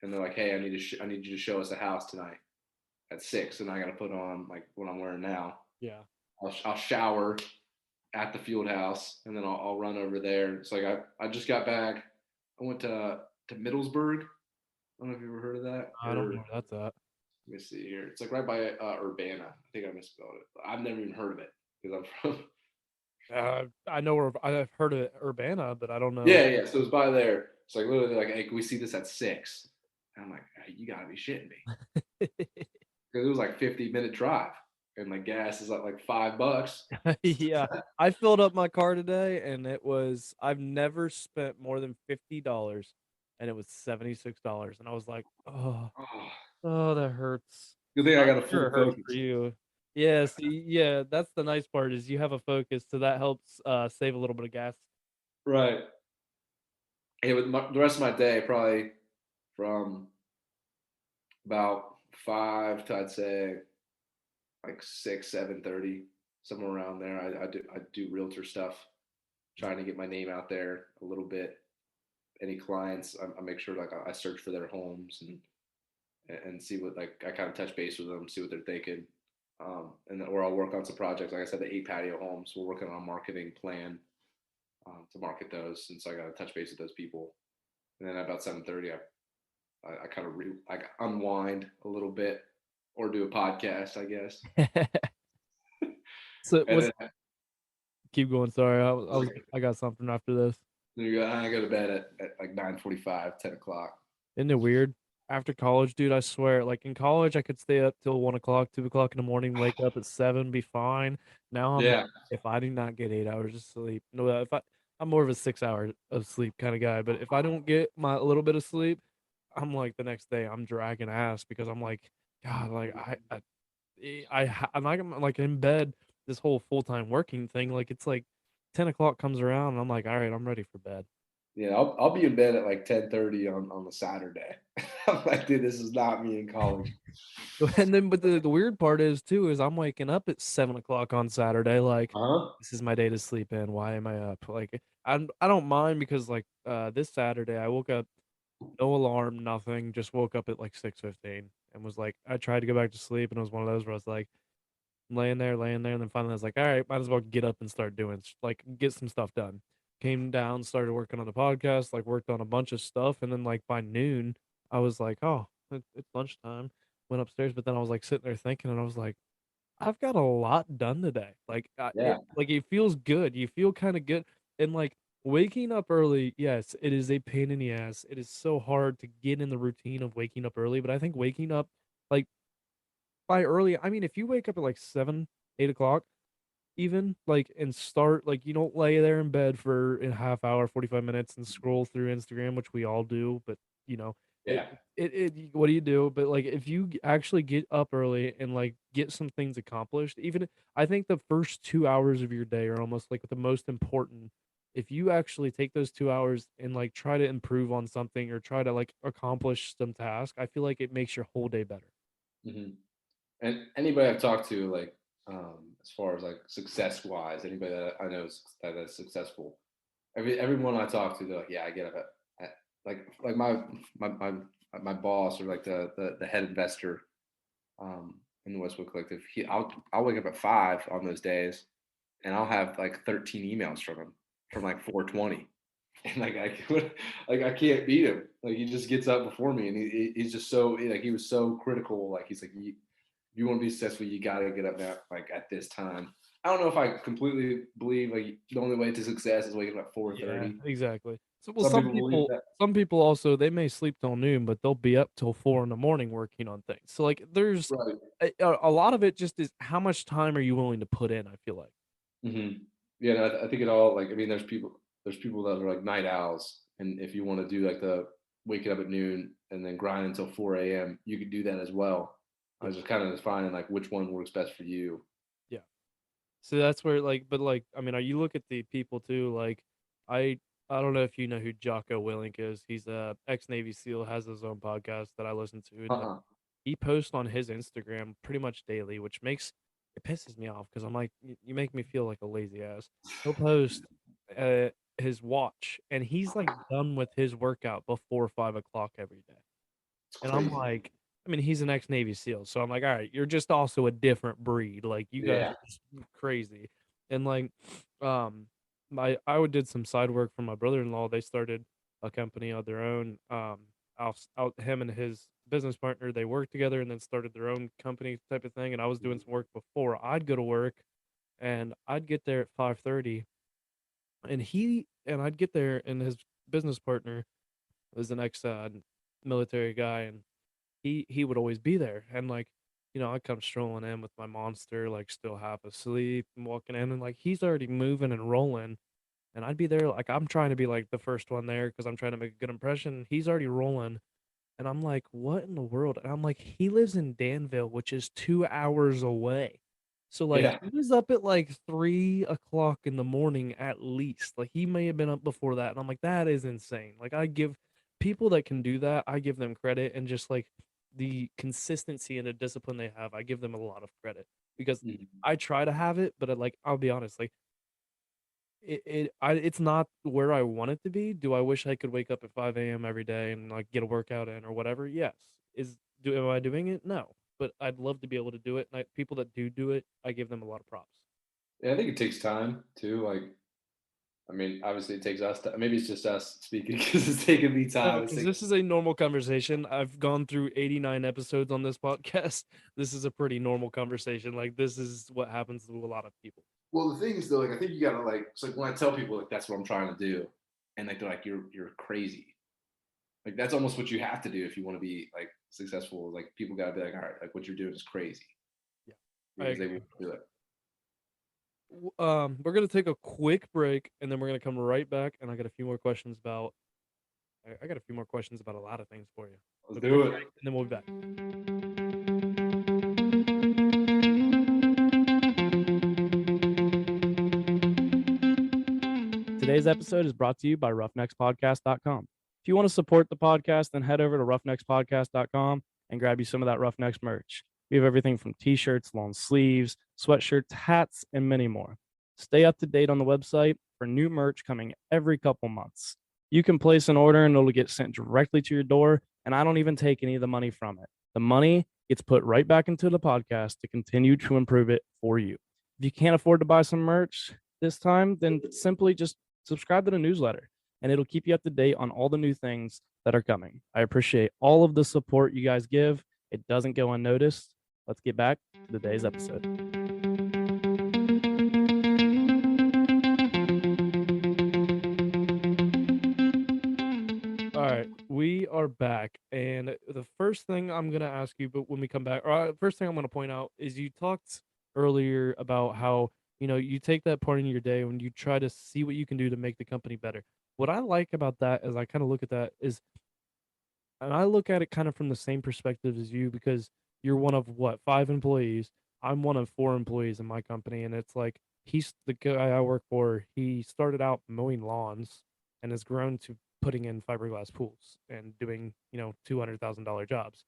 and they're like, "Hey, I need you to show us a house tonight at 6," and I got to put on like what I'm wearing now. Yeah. I'll shower at the field house, and then I'll run over there. It's like I just got back. I went to Middlesburg. I don't know if you ever heard of that. I don't Or know where that's at. let me see here. It's like right by Urbana. I think I misspelled it. I've never even heard of it because I'm from. I know where I've heard of it, Urbana, but I don't know. Yeah, yeah. So it's by there. It's like literally like, hey, can we see this at 6? And I'm like, hey, you gotta be shitting me because it was like 50-minute drive, and like gas is like $5. Yeah. I filled up my car today and I've never spent more than $50 and it was $76, and I was like, oh, Oh, oh, that hurts. good So thing I I'm got a sure full it hurts for focus. you. Yeah, see, yeah, that's the nice part is you have a focus, so that helps save a little bit of gas. Right. And with the rest of my day, probably from about 5 to I'd say like 6, 7:30, somewhere around there. I do realtor stuff, trying to get my name out there a little bit. Any clients, I make sure like I search for their homes and see what like I kind of touch base with them, see what they're thinking. Or I'll work on some projects. Like I said, the 8 patio homes. We're working on a marketing plan to market those, and so I got to touch base with those people. And then about 7:30, I kind of like unwind a little bit or do a podcast, I guess. So And what's then keep going, sorry. like, I got something after this. I go to bed at like 9:45, 10 o'clock. Isn't it weird? After college, dude, I swear, like in college, I could stay up till 1 o'clock, 2 o'clock in the morning, wake up at 7, be fine. Now I'm like, Yeah, if I do not get 8 hours of sleep, no, I'm more of a 6 hour of sleep kind of guy, but if I don't get my a little bit of sleep, I'm like the next day I'm dragging ass because I'm like, God, like I'm like in bed this whole full time working thing. Like it's like 10 o'clock comes around and I'm like, all right, I'm ready for bed. yeah. I'll be in bed at like 10:30 on the Saturday. I'm like, dude, this is not me in college. And then, but the weird part is too is I'm waking up at 7 o'clock on Saturday. Like, Huh? this is my day to sleep in. Why am I up? Like, I don't mind because like this Saturday I woke up no alarm, nothing. Just woke up at like 6:15 and was like I tried to go back to sleep and it was one of those where I was like laying there, and then finally I was like, all right, might as well get up and start doing like get some stuff done. Came down, started working on the podcast, like worked on a bunch of stuff, and then like by noon I was like, oh, it's lunchtime. Went upstairs, but then I was like sitting there thinking, and I was like, I've got a lot done today. Like, Yeah. it feels good. You feel kind of good, and like waking up early. Yes, it is a pain in the ass. It is so hard to get in the routine of waking up early, but I think waking up like by early, I mean, if you wake up at like 7, 8 o'clock, even like and start like you don't lay there in bed for a half hour, 45 minutes and scroll through Instagram, which we all do, but you know, it Yeah. what do you do? But like if you actually get up early and like get some things accomplished, even I think the first 2 hours of your day are almost like the most important. If you actually take those 2 hours and like try to improve on something or try to like accomplish some task, I feel like it makes your whole day better. Hmm. And anybody I've talked to, like, as far as like success wise, anybody that I know that's successful, everyone I talk to, they're like, yeah, I get up at like my my boss or like the head investor in the Westwood Collective. I'll wake up at 5 on those days, and I'll have like 13 emails from him from like 4:20, and like like I can't beat him. Like he just gets up before me, and he's just so like he was so critical. Like he's like, if you want to be successful, you got to get up now like at this time. I don't know if I completely believe like the only way to success is waking up at Yeah, 4:30. exactly. So, well, Some people believe that. some people also they may sleep till noon, but they'll be up till 4 in the morning working on things. So, like, there's Right. a lot of it just is how much time are you willing to put in, I feel like. Hmm. Yeah, no, I think it all like I mean, there's people that are like night owls, and if you want to do like the waking up at noon and then grind until 4 a.m., you could do that as well. I Yeah. was just kind of defining like which one works best for you. Yeah. So that's where like but like I mean, you look at the people too, like I I don't know if you know who Jocko Willink is. He's a ex Navy SEAL, has his own podcast that I listen to, and like Uh-uh. he posts on his Instagram pretty much daily, which makes it pisses me off because I'm like, you make me feel like a lazy ass. He'll post his watch, and he's like done with his workout before 5 o'clock every day. It's And I'm crazy. like, I mean, he's an ex Navy SEAL, so I'm like, all right, you're just also a different breed. Like you guys Yeah. are just crazy. And like, I would did some side work for my brother-in-law. They started a company on their own. Out him and his business partner, they worked together and then started their own company type of thing. And I was doing some work before I'd go to work, and I'd get there at 5:30, and I'd get there, and his business partner was an ex military guy, and he would always be there, and like, I come strolling in with my monster, like still half asleep and walking in, and like he's already moving and rolling, and I'd be there like I'm trying to be like the first one there because I'm trying to make a good impression. He's already rolling, and I'm like, what in the world? And I'm like, he lives in Danville, which is 2 hours away. So like Yeah. he was up at like 3 o'clock in the morning at least. Like he may have been up before that. And I'm like, that is insane. Like I give people that can do that, I give them credit, and just like the consistency and the discipline they have, I give them a lot of credit because Mhm. I try to have it, but like I'll be honest, like it's not where I want it to be. Do I wish I could wake up at 5 a.m. every day and like get a workout in or whatever? Yes. Am I doing it? No. But I'd love to be able to do it. And people that do it, I give them a lot of props. Yeah, I think it takes time too. Like, I mean, obviously it takes us. Maybe it's just us speaking because it's taking me No, time. It's because like, this is a normal conversation. I've gone through 89 episodes on this podcast. This is a pretty normal conversation. Like this is what happens to a lot of people. well, the thing is though, like I think you gotta like. It's like when I tell people like that's what I'm trying to do, and like they're like you're crazy. Like that's almost what you have to do if you want to be like successful. Like people gotta be like, all right, like what you're doing is crazy Yeah, I because they agree. won't do it. We're gonna take a quick break and then we're gonna come right back. And I got a few more questions about. I got a few more questions about a lot of things for you. Let's So quick do it. break and then we'll be back. Today's episode is brought to you by roughneckspodcast.com. If you want to support the podcast, then head over to roughneckspodcast.com and grab you some of that Roughnecks merch. We have everything from t-shirts, long sleeves, sweatshirts, hats, and many more. Stay up to date on the website for new merch coming every couple months. You can place an order and it'll get sent directly to your door, and I don't even take any of the money from it. The money gets put right back into the podcast to continue to improve it for you. If you can't afford to buy some merch this time, then simply just subscribe to the newsletter and it'll keep you up to date on all the new things that are coming. I appreciate all of the support you guys give. It doesn't go unnoticed. Let's get back to today's episode. All right, we are back. And the first thing I'm going to ask you, but when we come back, first thing I'm going to point out is you talked earlier about how, you take that part in your day when you try to see what you can do to make the company better. What I like about that is I kind of look at that is, and I look at it kind of from the same perspective as you because you're one of what, 5 employees. I'm one of 4 employees in my company. And it's like, he's the guy I work for. He started out mowing lawns and has grown to putting in fiberglass pools and doing, $200,000 jobs.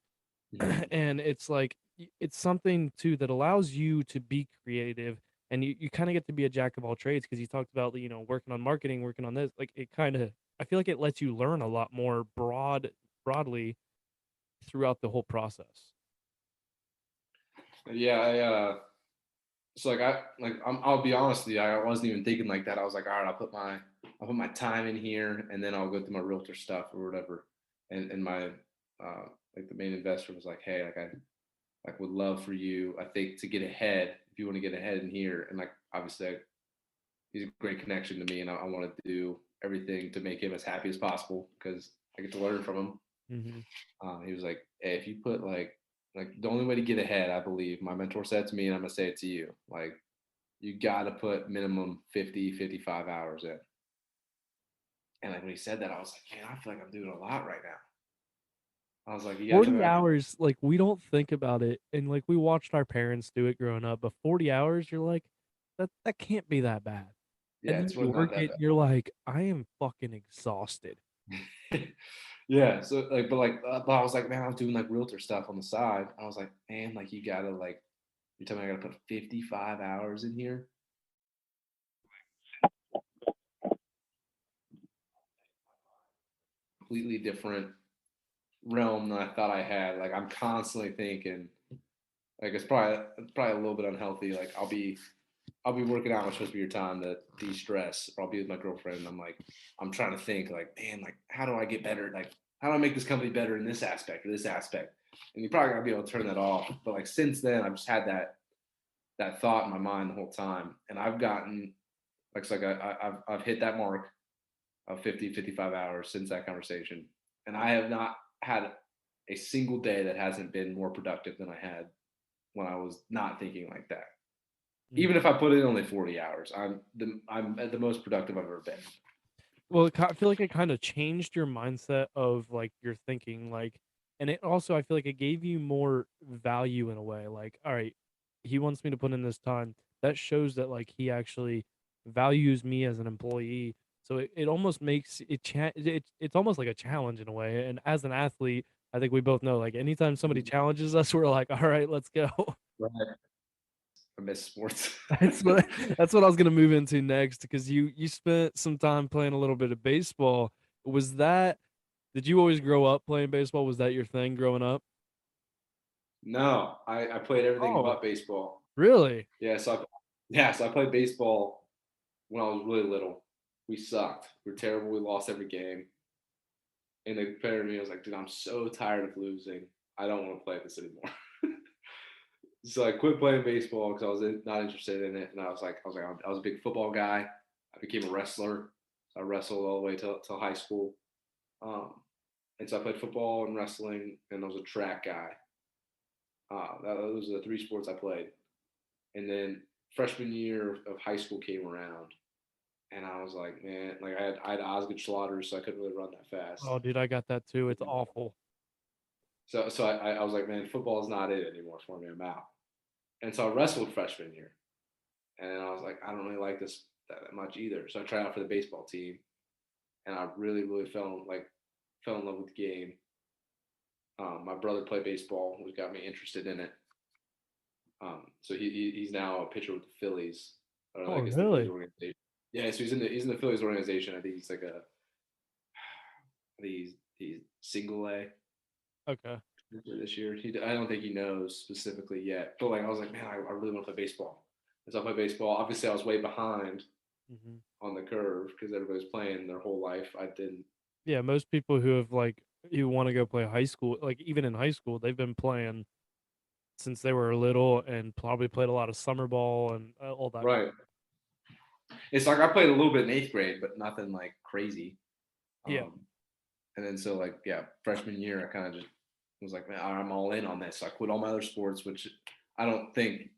Mhm. And it's like, it's something too that allows you to be creative and you kind of get to be a jack of all trades because you talked about, working on marketing, working on this. Like it kind of, I feel like it lets you learn a lot more broadly throughout the whole process. Yeah, so like I'll be honest with you, I wasn't even thinking like that. I was like, all right, I'll put my time in here, and then I'll go through my realtor stuff or whatever. And my like the main investor was like, hey, like I like would love for you, I think, to get ahead if you want to get ahead in here. And like obviously, he's a great connection to me, and I want to do everything to make him as happy as possible because I get to learn from him. Mm-hmm. He was like, hey, if you put like the only way to get ahead, I believe my mentor said to me, and I'm gonna say it to you, like you got to put minimum 50, 55 hours in. And like when he said that, I was like, man, I feel like I'm doing a lot right now. I was like, you guys 40 ever? hours, like we don't think about it. And like we watched our parents do it growing up, but 40 hours, you're like, that can't be that bad. Yeah, And then it's you really not work that it, bad. you're like, I am fucking exhausted. Yeah, so like, but I was like, man, I was doing like realtor stuff on the side. I was like, man, like you gotta like, you tell me I gotta put 55 hours in here. Completely different realm than I thought I had. Like I'm constantly thinking, like it's probably a little bit unhealthy. Like I'll be working out, which supposed to be your time to de-stress, or I'll be with my girlfriend, and I'm trying to think like, man, like how do I get better? Like how do I make this company better in this aspect or this aspect? And you probably gotta be able to turn that off. But like since then, I've just had that thought in my mind the whole time, and I've gotten like I've hit that mark of 50, 55 hours since that conversation, and I have not had a single day that hasn't been more productive than I had when I was not thinking like that. Even if I put in only 40 hours, I'm at the most productive I've ever been. Well, I feel like it kind of changed your mindset of like your thinking, like, and it also I feel like it gave you more value in a way. Like, all right, he wants me to put in this time. That shows that like he actually values me as an employee. So it almost makes it's almost like a challenge in a way. And as an athlete, I think we both know like anytime somebody challenges us, we're like, all right, let's go. Right. I miss sports. That's what that's what I was gonna move into next because you spent some time playing a little bit of baseball. Was that did you always grow up playing baseball? Was that your thing growing up? No, I played everything Oh, but baseball. really? Yeah, so I played baseball when I was really little. We sucked. We were terrible. We lost every game. And the player to me was like, dude, I'm so tired of losing. I don't want to play this anymore. So I quit playing baseball because I was not interested in it, and I was like, I was a big football guy. I became a wrestler. So I wrestled all the way till high school, um, and so I played football and wrestling, and I was a track guy. Those are the three sports I played. And then freshman year of high school came around, and I was like, man, like I had Osgood Schlatter, so I couldn't really run that fast. Oh, dude, I got that too. It's awful. So I was like, man, football is not it anymore for me. I'm out. And so I wrestled freshman year. And I was like, I don't really like this that much either. So I tried out for the baseball team, and I really, really fell in love with the game. My brother played baseball, which got me interested in it. So he's now a pitcher with the Phillies. I don't know, Oh, I guess the Phillies really? organization. Yeah, so he's in the Phillies organization. I think he's like I think he's single A Okay. this year. I don't think he knows specifically yet. But like I was like, man, I really want to play baseball. And so I played baseball. Obviously, I was way behind Hmm. on the curve because everybody's playing their whole life. I didn't. Yeah, most people who have like who want to go play high school, like even in high school, they've been playing since they were little and probably played a lot of summer ball and all that. Right. It's like I played a little bit in eighth grade, but nothing like crazy. Yeah. And then so like yeah, freshman year, I kind of just was like, man, I'm all in on this. So I quit all my other sports, which I don't think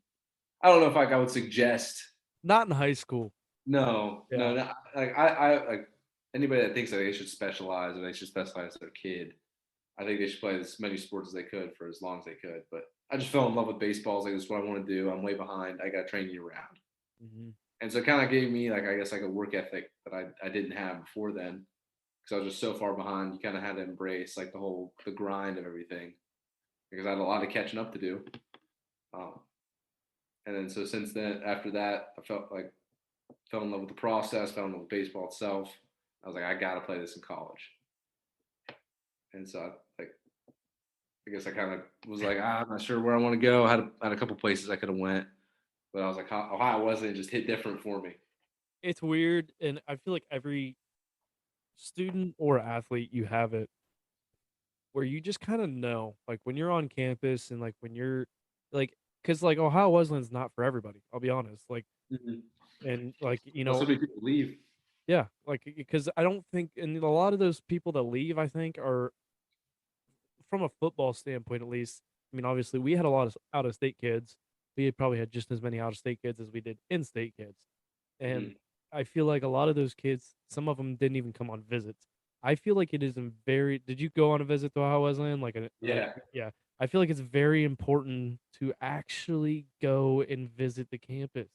I don't know if like I would suggest. Not in high school. No, Yeah. no, no. Like I like anybody that thinks that they should specialize or they should specialize as their kid. I think they should play as many sports as they could for as long as they could. But I just fell in love with baseball. I was like, this is what I want to do. I'm way behind. I got to train year round. Hmm. And so it kind of gave me like I guess like a work ethic that I didn't have before then because I was just so far behind. You kind of had to embrace like the grind of everything because I had a lot of catching up to do. Um, and then so since then, after that, I fell in love with the process, fell in love with baseball itself. I was like, I got to play this in college. And so I guess I kind of was like, I'm not sure where I want to go. I had a couple places I could have went, but I was like, Ohio Wesleyan just hit different for me. It's weird, and I feel like every student or athlete you have it where you just kind of know, like when you're on campus and like when you're like, because like Ohio Wesleyan's not for everybody. I'll be honest. Like, Mm-hmm. and like Well, so many people leave. yeah, like because I don't think, and a lot of those people that leave, I think, are from a football standpoint at least. I mean, obviously, we had a lot of out of state kids. We had probably had just as many out of state kids as we did in state kids. And Mm-hmm. I feel like a lot of those kids, some of them didn't even come on visits. I feel like it is a very. Did you go on a visit to Ohio Wesleyan? Yeah. Yeah. I feel like it's very important to actually go and visit the campus,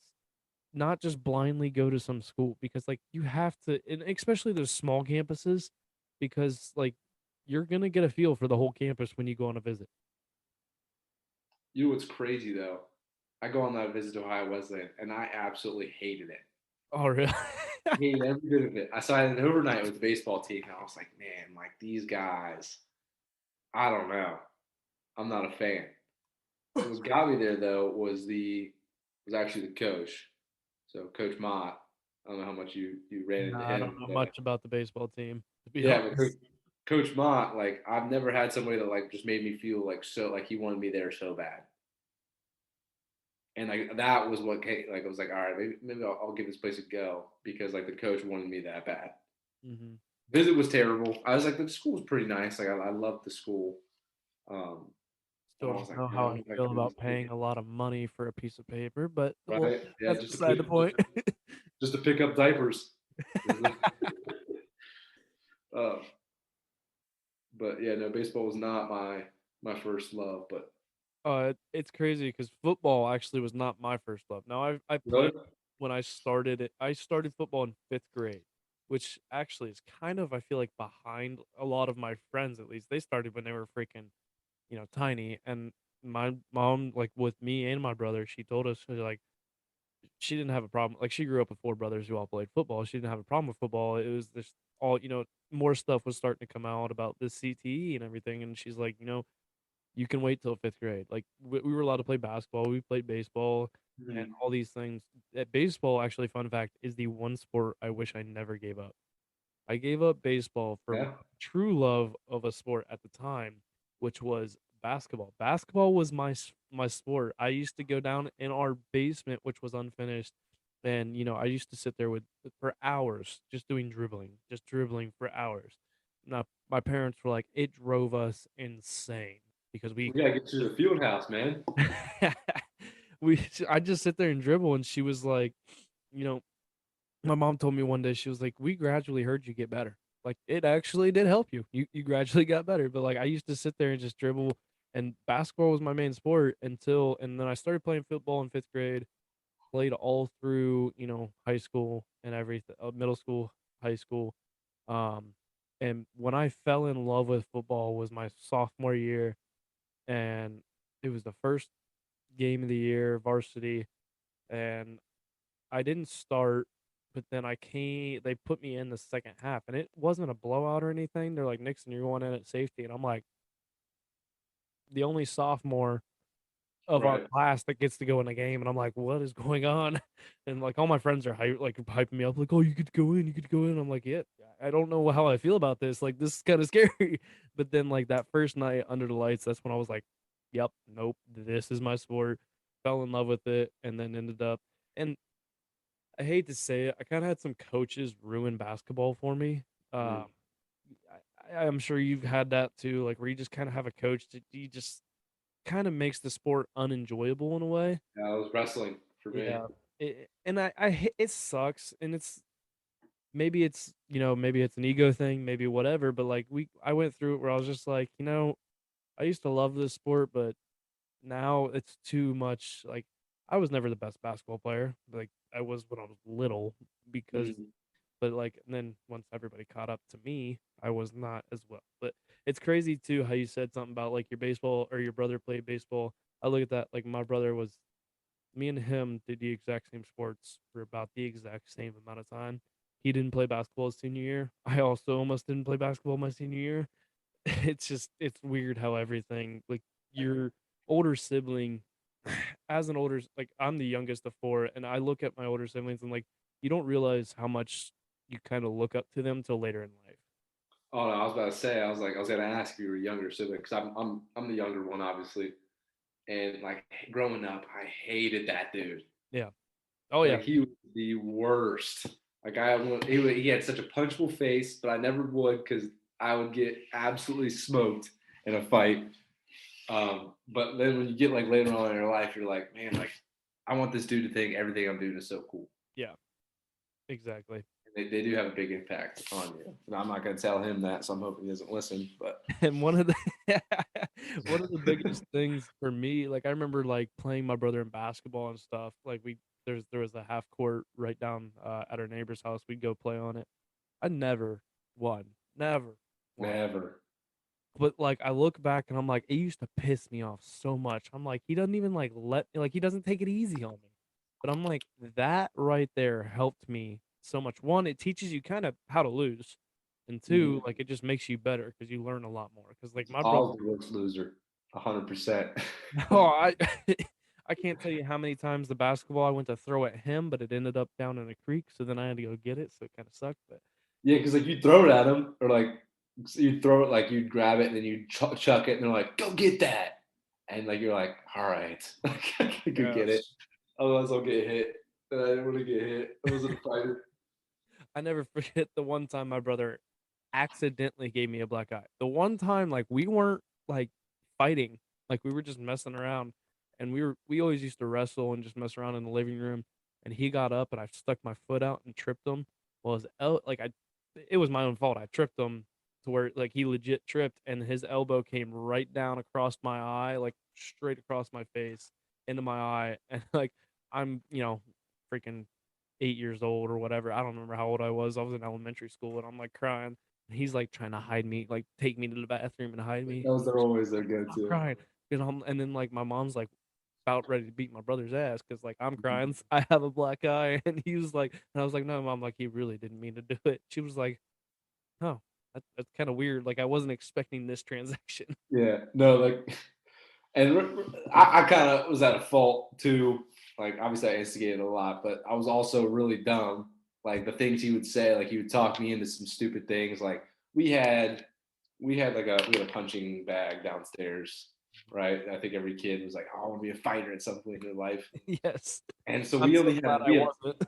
not just blindly go to some school because like you have to, and especially those small campuses, because like you're gonna get a feel for the whole campus when you go on a visit. You know what's crazy though? I go on that visit to Ohio Wesleyan, and I absolutely hated it. Oh, really? Hated every bit of it. I saw it overnight with the baseball team, and I was like, man, like these guys, I don't know. I'm not a fan. What got me there though was actually the coach. So Coach Mott, I don't know how much you ran into Nah, I don't him, know but much about the baseball team, to be yeah, but honest. Coach Mott, like I've never had somebody that like just made me feel like so like he wanted me there so bad. And like that was what came, like I was like, all right, maybe I'll give this place a go because like the coach wanted me that bad. Hmm. Visit was terrible. I was like, the school was pretty nice. Like I loved the school. Um, And I Don't was like, know man, how I'm I not feel gonna be about paying a lot of money for a piece of paper, but well, right. Yeah, that's just to beside the point. just to pick up diapers. uh, but yeah, no, baseball was not my first love. But It's crazy because football actually was not my first love. Now I really, played when I started it. I started football in 5th grade, which actually is kind of I feel like behind a lot of my friends. At least they started when they were freaking tiny. And my mom, like with me and my brother, she told us like she didn't have a problem. Like she grew up with 4 brothers who all played football. She didn't have a problem with football. It was just all more stuff was starting to come out about the CTE and everything. And she's like, you can wait till 5th grade. Like we were allowed to play basketball, we played baseball, and Mhm. all these things. That baseball, actually, fun fact, is the one sport I wish I never gave up. I gave up baseball for my Yeah, true love of a sport at the time, which was basketball. Basketball was my sport. I used to go down in our basement, which was unfinished, and I used to sit there with for hours just doing dribbling, just dribbling for hours. Now, my parents were like, it drove us insane because we we gotta get you to the field house, man. I just sit there and dribble, and she was like, you know, my mom told me one day, she was like, "We gradually heard you get better. Like it actually did help you. You gradually got better." But like I used to sit there and just dribble, and basketball was my main sport and then I started playing football in 5th grade. Played all through high school and everything, middle school, high school. Um, and when I fell in love with football was my sophomore year, and it was the first game of the year, varsity, and I didn't start, but then they put me in the second half, and it wasn't a blowout or anything. They're like, Nixon, you're going in at safety. And I'm like, the only sophomore of our Right. class that gets to go in a game. And I'm like, what is going on? And like all my friends are hyping me up, like, oh, you could go in, you could go in. I'm like, yeah, I don't know how I feel about this. Like, this is kind of scary. But then, like, that first night under the lights, that's when I was like, yep, nope, this is my sport. Fell in love with it, and then ended up. And I hate to say it, I kind of had some coaches ruin basketball for me. Mhm. Um, I'm sure you've had that too, like where you just kind of have a coach that you just kind of makes the sport unenjoyable in a way. Yeah, it was wrestling for me. Yeah, it sucks, and maybe it's an ego thing, maybe whatever. But like I went through it where I was just like, I used to love this sport, but now it's too much. Like I was never the best basketball player, like I was when I was little, because Mhm. but like and then once everybody caught up to me, I was not as well. But it's crazy too how you said something about like your baseball or your brother played baseball. I look at that, like my brother was me and him did the exact same sports for about the exact same amount of time. He didn't play basketball his senior year. I also almost didn't play basketball my senior year. It's weird how everything, like, your older sibling, as an older like I'm the youngest of four, and I look at my older siblings and like you don't realize how much you kind of look up to them till later in life. Oh no, I was about to say, I was gonna ask if you were a younger sibling because I'm the younger one, obviously, and like growing up, I hated that dude. Yeah. Oh yeah. Like he was the worst. Like he had such a punchable face, but I never would because I would get absolutely smoked in a fight. But then when you get like later on in your life, you're like, man, like I want this dude to think everything I'm doing is so cool. Yeah. Exactly. They do have a big impact on you. And I'm not going to tell him that, so I'm hoping he doesn't listen. But And one of the biggest things for me, like I remember like playing my brother in basketball and stuff. Like there was a half court right down at our neighbor's house. We'd go play on it. I never won. Never won. never, But like I look back and I'm like, it used to piss me off so much. I'm like, he doesn't even like he doesn't take it easy on me. But I'm like, that right there helped me so much. One, it teaches you kind of how to lose. And two, mm, like it just makes you better because you learn a lot more. Because like my I brother, was the worst loser, 100%. oh, I I can't tell you how many times the basketball I went to throw at him, but it ended up down in a creek. So then I had to go get it. So it kind of sucked. But Yeah, because like you throw it at him, or like you throw it, like you'd grab it and then you chuck it, and they're like, "Go get that," and like you're like, "All right, I could get it, yes, otherwise I'll get hit." And I didn't want to get hit. I wasn't a fighter. I never forget the one time my brother accidentally gave me a black eye. The one time, like we weren't like fighting, Like we were just messing around, and we always used to wrestle and just mess around in the living room. And he got up, and I stuck my foot out and tripped him. Well, it was my own fault. I tripped him to where like he legit tripped, and his elbow came right down across my eye, like straight across my face into my eye, and like I'm freaking 8 years old or whatever. I don't remember how old I was. I was in elementary school, and I'm like crying. And he's like trying to hide me, like take me to the bathroom and hide me. Those are always their I'm go-to. crying, and then like my mom's like about ready to beat my brother's ass because like I'm crying. I have a black eye, and he was like, and I was like, no, mom, like he really didn't mean to do it. She was like, oh, that's kind of weird. Like I wasn't expecting this transaction. Yeah, no, like, and I kind of was at a fault too. Like, obviously, I instigated a lot, but I was also really dumb. Like the things he would say, like he would talk me into some stupid things. Like we had, we had a punching bag downstairs, right? I think every kid was like, "Oh, I want to be a fighter at some point in their life." Yes, And so I'm we so only glad had, I wasn't.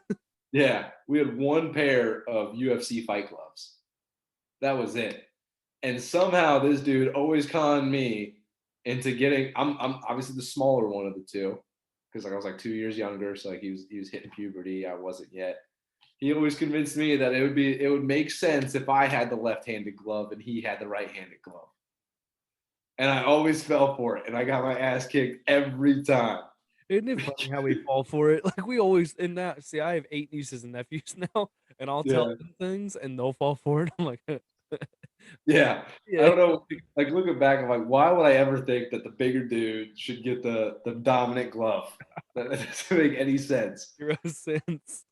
yeah, we had one pair of UFC fight gloves. That was it. And somehow this dude always conned me into getting. I'm obviously the smaller one of the two because like I was like 2 years younger, so like he was hitting puberty. I wasn't yet. He always convinced me that it would make sense if I had the left-handed glove and he had the right-handed glove. And I always fell for it, and I got my ass kicked every time. Isn't it funny how we fall for it? Like we always in that. See, I have 8 nieces and nephews now, and I'll tell Yeah, them things, and they'll fall for it. I'm like, yeah. I yeah, don't know. Like looking back, I'm like, why would I ever think that the bigger dude should get the dominant glove? That doesn't make any sense. zero sense.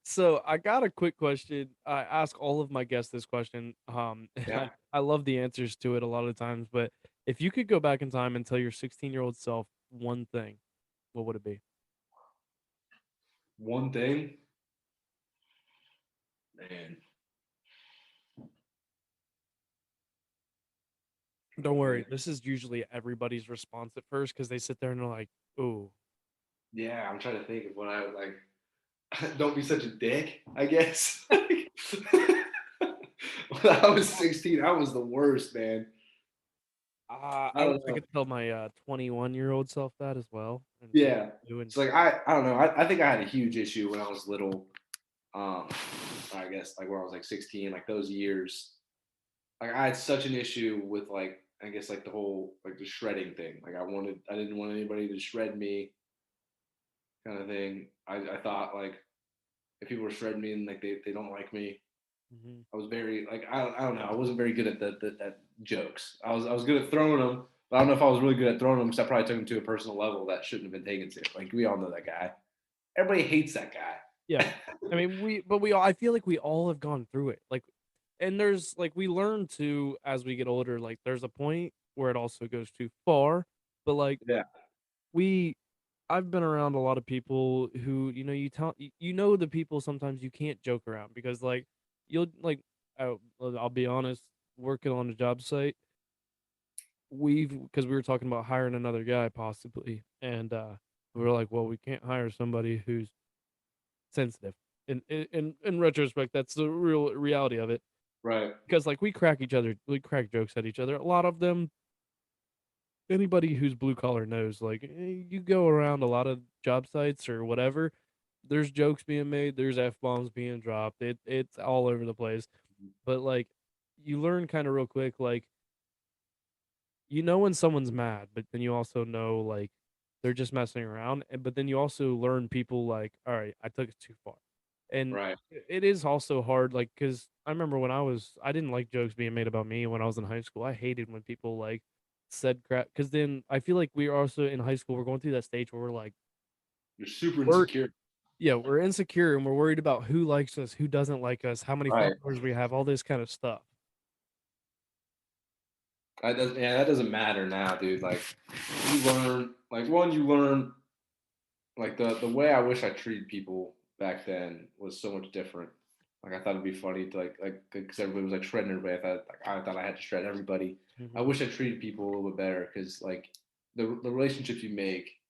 So I got a quick question. I ask all of my guests this question. Yeah. I love the answers to it a lot of times, but if you could go back in time and tell your 16-year-old self one thing, what would it be? One thing, man. Don't worry, Man. this is usually everybody's response at first because they sit there and they're like, "Ooh, Yeah, I'm trying to think of what I would like. Don't be such a dick, I guess. When I was 16, I was the worst, man. I I wish don't I know. could tell my 21-year-old self that as well." And Yeah. doing It's like I don't know. I think I had a huge issue when I was little. Um, I guess like when I was like 16, like those years. Like I had such an issue with like I guess like the whole like the shredding thing. Like I didn't want anybody to shred me kind of thing. I thought like if people were shredding me and like they don't like me, Mhm. I was very like I don't know. I wasn't very good at at jokes. I was good at throwing them, but I don't know if I was really good at throwing them because I probably took them to a personal level that shouldn't have been taken to. Like we all know that guy. Everybody hates that Yeah. guy. I mean, we all I feel like we all have gone through it. Like and there's like we learn to as we get older, like there's a point where it also goes too far. But like Yeah. we I've been around a lot of people who, you know the people sometimes you can't joke around because like you'll like I'll be honest, working on a job site, because we were talking about hiring another guy possibly, and we were like, well, we can't hire somebody who's sensitive. In retrospect, that's the real reality of it. Right. Because like we crack jokes at each other. A lot of them, anybody who's blue collar knows. Like you go around a lot of job sites or whatever, there's jokes being made, there's f bombs being dropped. It's all over the place. But like you learn kind of real quick, like you know when someone's mad, but then you also know like they're just messing around. But then you also learn people like, all right, I took it too far. And Right. it is also hard, like, because I remember when I didn't like jokes being made about me when I was in high school. I hated when people like said crap because then I feel like we are also in high school. We're going through that stage where we're like, You're super we're insecure. yeah, we're insecure and we're worried about who likes us, who doesn't like us, how many Right. followers we have, all this kind of stuff. That doesn't matter now, dude. Like you learn like one, you learn like the way I wish I treated people back then was so much different. Like I thought it'd be funny to like because everybody was like shredding everybody. I thought I had to shred everybody. I Mhm. wish I treated people a little bit better because like the relationships you make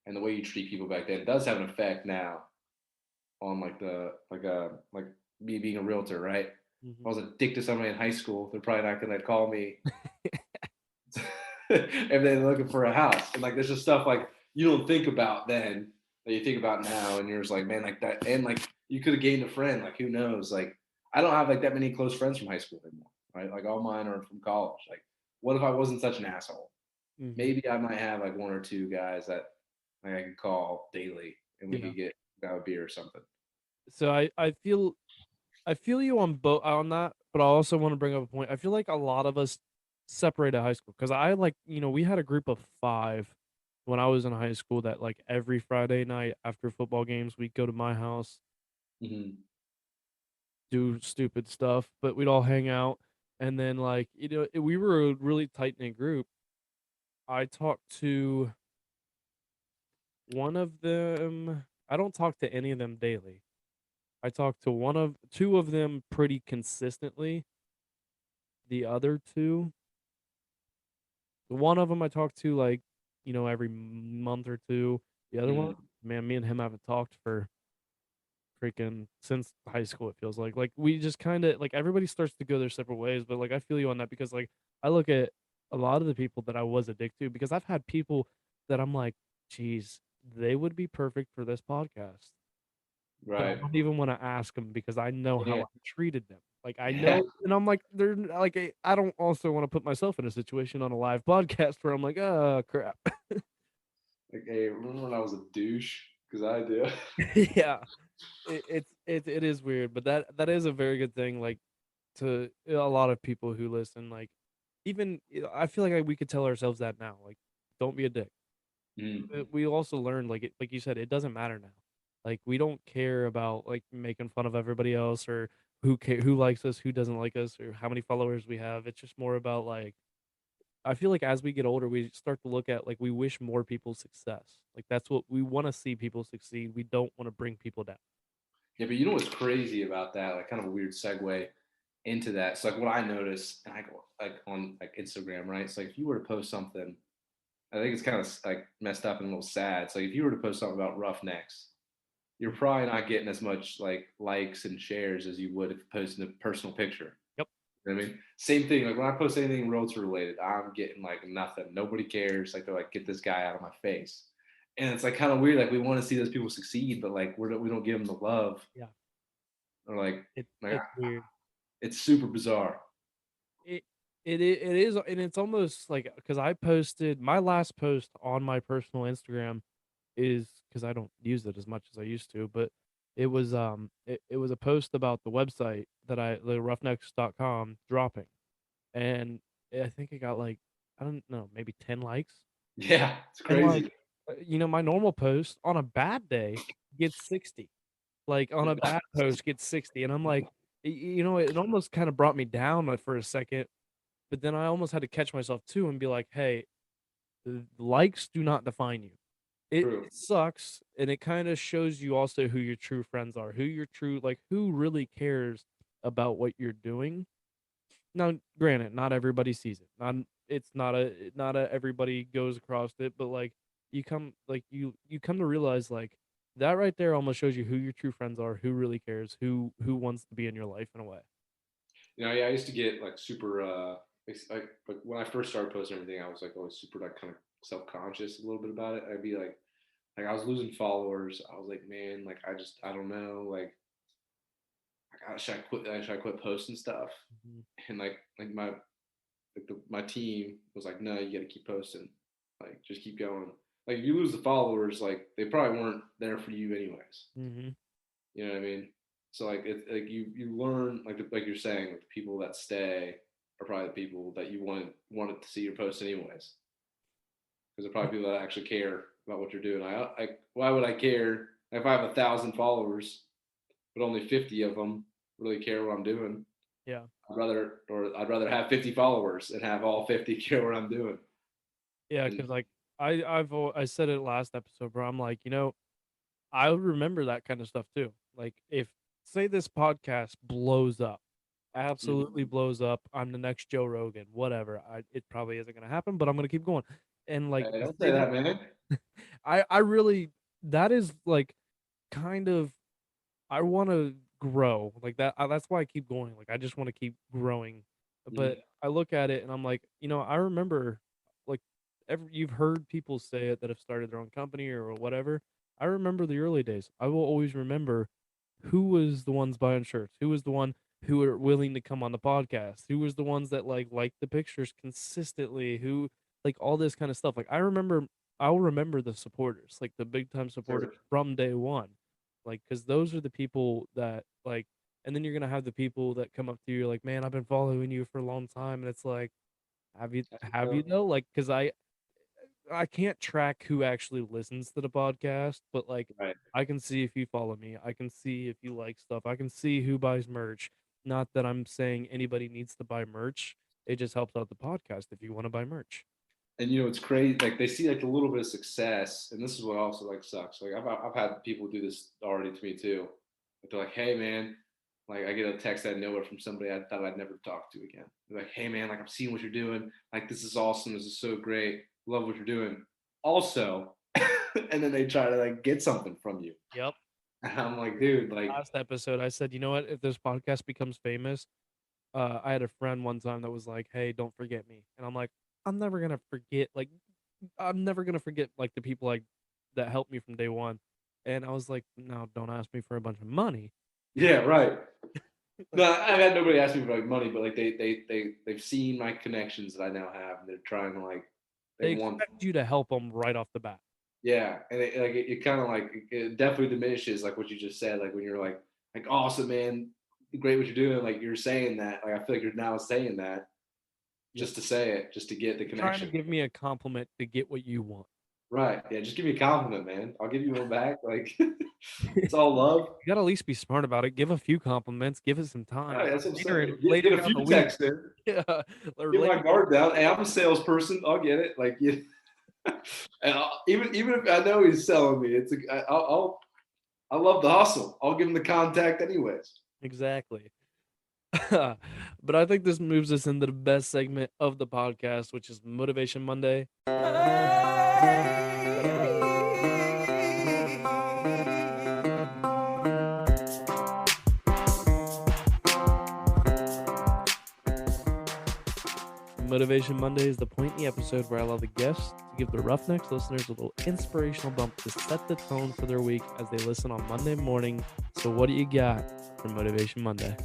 and the way you treat people back then does have an effect now on like like me being a realtor, right? If I Mhm. was a dick to somebody in high school, they're probably not gonna call me. and then looking for a house. And like there's just stuff like you don't think about then that you think about now, and you're just like, man, like that, and like you could have gained a friend. Like who knows? Like I don't have like that many close friends from high school anymore. Right? Like all mine are from college. Like what if I wasn't such an asshole? Mhm. Maybe I might have like one or two guys that like I could call daily and we Yeah. could get grab a beer or something. So I feel you on both on that, but I also want to bring up a point. I feel like a lot of us separated high school because I like, we had a group of 5 when I was in high school that like every Friday night after football games, we'd go to my house, Hmm. do stupid stuff, but we'd all hang out. And then like, we were a really tight knit group. I talked to one of them. I don't talk to any of them daily. I talk to two of them pretty consistently. The other two, one of them I talk to like, every month or two. The other one, Hmm. man, me and him haven't talked for freaking since high school. It feels like we just kind of like everybody starts to go their separate ways. But like I feel you on that because like I look at a lot of the people that I was addicted to because I've had people that I'm like, geez, they would be perfect for this podcast. But I Right. don't even wanna ask them because I know how Yeah. I treated them. Like, I Yeah. know and I'm like, they're like, I don't also wanna put myself in a situation on a live podcast where I'm like, "Oh, crap." Like, hey, remember when I was a douche? Because I do. Yeah. It is weird, but that is a very good thing, like, to a lot of people who listen, like, even I feel like we could tell ourselves that now, like, "Don't be a dick." Mm. We also learned, like you said, it doesn't matter now. Like, we don't care about, like, making fun of everybody else or who likes us, who doesn't like us, or how many followers we have. It's just more about, like I feel like as we get older, we start to look at, like, we wish more people success. Like, that's what we wanna see people succeed. We don't wanna bring people down. Yeah, but you know what's crazy about that? Like, kind of a weird segue into that. So, like, what I notice, and I go like on like Instagram, right? So, like, if you were to post something, I think it's kind of like messed up and a little sad. So, like, if you were to post something about Roughnecks, you're Mhm. probably not getting as much like likes and shares as you would if posting a personal picture. Yep. You know what I mean? Same thing. Like when I post anything realtor related, I'm getting like nothing. Nobody cares. Like they're like, get this guy out of my face. And it's like kind of weird. Like we want to see those people succeed, but like we don't give them the love. Yeah. Or like It's weird. it's super bizarre. It it is, and it's almost like because I posted my last post on my personal Instagram is because I don't use it as much as I used to, but it was a post about the website that the roughnecks.com dropping, and I think it got like I don't know, maybe 10 likes. Yeah, it's And like crazy. my normal post on a bad day gets 60. Like on a bad post gets 60, and I'm like, it almost kind of brought me down for a second, but then I almost had to catch myself too and be like, hey, likes do not define you. True. It sucks, and it kinda shows you also who your true friends are, who your true like, who really cares about what you're doing. Now, granted, not everybody sees it. Not everybody goes across it, but, like, you come to realize, like, that right there almost shows you who your true friends are, who really cares, who wants to be in your life in a way. Yeah, I used to get like super like when I first started posting everything, I was like always super like kind of self-conscious a little bit about it. I'd be like I was losing followers. I was like, man, like I don't know, like should I quit? Should I quit posting stuff? Mhm. And like my team was like, no, you got to keep posting. Like just keep going. Like if you lose the followers, like they probably weren't there for you anyways. Mhm. You know what I mean? So like it's like you learn like you're saying like the people that stay are probably the people that you wanted to see your post anyways because they're probably people that actually care about what you're doing. I why would I care if I have 1,000 followers but only 50 of them really care what I'm doing? Yeah. I'd rather have 50 followers and have all 50 care what I'm doing. Yeah, And because like, I said it last episode, bro, I'm like, I remember that kind of stuff too. Like, if say this podcast blows up, absolutely mm, blows up, I'm the next Joe Rogan, whatever. It probably isn't gonna happen, but I'm gonna keep going. And like, hey, don't say say that that, man. I really that is like kind of I want to grow like that. That's why I keep going. Like, I just want to keep growing. But Mm, I look at it and I'm like, I remember like you've heard people say it that have started their own company or whatever. I remember the early days. I will always remember who was the ones buying shirts, who was the one who were willing to come on the podcast, who was the ones that like liked the pictures consistently, who like all this kind of stuff. Like I'll remember the supporters, like the big time supporters Sure. from day one. Like, cause those are the people that like, and then you're gonna have the people that come up to you like, man, I've been following you for a long time, and it's like, That's what's have you up. though? Like, cause I can't track who actually listens to the podcast, but like Right. I can see if you follow me. I can see if you like stuff. I can see who buys merch. Not that I'm saying anybody needs to buy merch. It just helps out the podcast if you want to buy merch. And you know, it's crazy. Like they see like a little bit of success, and this is what also like sucks. Like I've had people do this already to me too. Like, they're like, "Hey man," like I get a text out of nowhere from somebody I thought I'd never talk to again. They're like, "Hey man, like I'm seeing what you're doing. Like this is awesome. This is so great. Love what you're doing." Also, and then they try to like get something from you. Yep. And I'm like, dude, like, Last episode, I said, you know what? If this podcast becomes famous, I had a friend one time that was like, "Hey, don't forget me," and I'm like, I'm never gonna forget. Like, I'm never gonna forget like the people like that helped me from day one. And I was like, no, don't ask me for a bunch of money. yeah, right. Like, No, I've had nobody ask me for like money, but like they've seen my connections that I now have, and they're trying to like they they want. expect you to help them right off the bat. Yeah, and it kind of like it definitely diminishes like what you just said. Like when you're like awesome man, great what you're doing. Like you're saying that. Like I feel like you're now saying that Yep. just to say it, just to get the You're trying to connection. give me a compliment to get what you want. Right? Yeah. Just give me a compliment, man. I'll give you one back. Like You it's all love. gotta at least be smart about it. Give a few compliments. Give it some time. Right, that's what I'm Later saying. in later Get a down the few week. texts in. Yeah. Or Get my later. guard down. Hey, I'm a salesperson. I'll get it. Like you. And even if I know he's selling me, I love the hustle. I'll give him the contact anyways. Exactly. But I think this moves us into the best segment of the podcast, which is Motivation Monday. Motivation Monday is the point in the episode where I allow the guests to give the Roughnecks listeners a little inspirational bump to set the tone for their week as they listen on Monday morning. So, what do you got for Motivation Monday?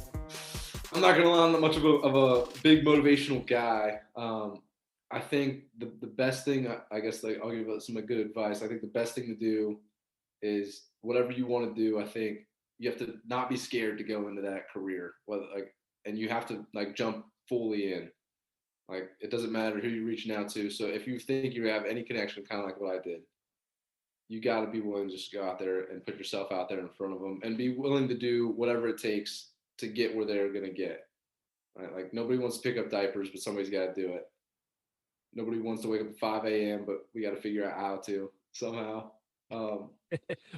I'm not gonna lie, I'm not much of a big motivational guy. I think the best thing, I guess, like I'll give some good advice. I think the best thing to do is whatever you want to do. I think you have to not be scared to go into that career, whether like, and you have to like jump fully in. Like it doesn't matter who you're reaching out to. So if you think you have any connection, kind of like what I did, you got to be willing to just go out there and put yourself out there in front of them, and be willing to do whatever it takes to get where they're gonna get. Right? Like nobody wants to pick up diapers, but somebody's got to do it. Nobody wants to wake up at 5 a.m., but we got to figure out how to somehow. Um,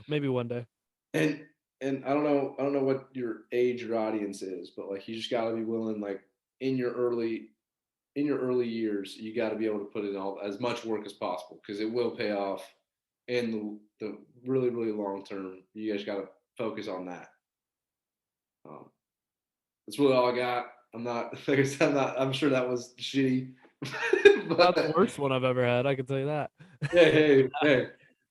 Maybe one day. and I don't know what your age or audience is, but like you just got to be willing, like in your early years, you got to be able to put in all as much work as possible because it will pay off in the really really long term. You guys got to focus on that. Um, that's really all I got. I'm not like I said. I'm sure that was shitty, Not the but worst one I've ever had, I can tell you that. hey.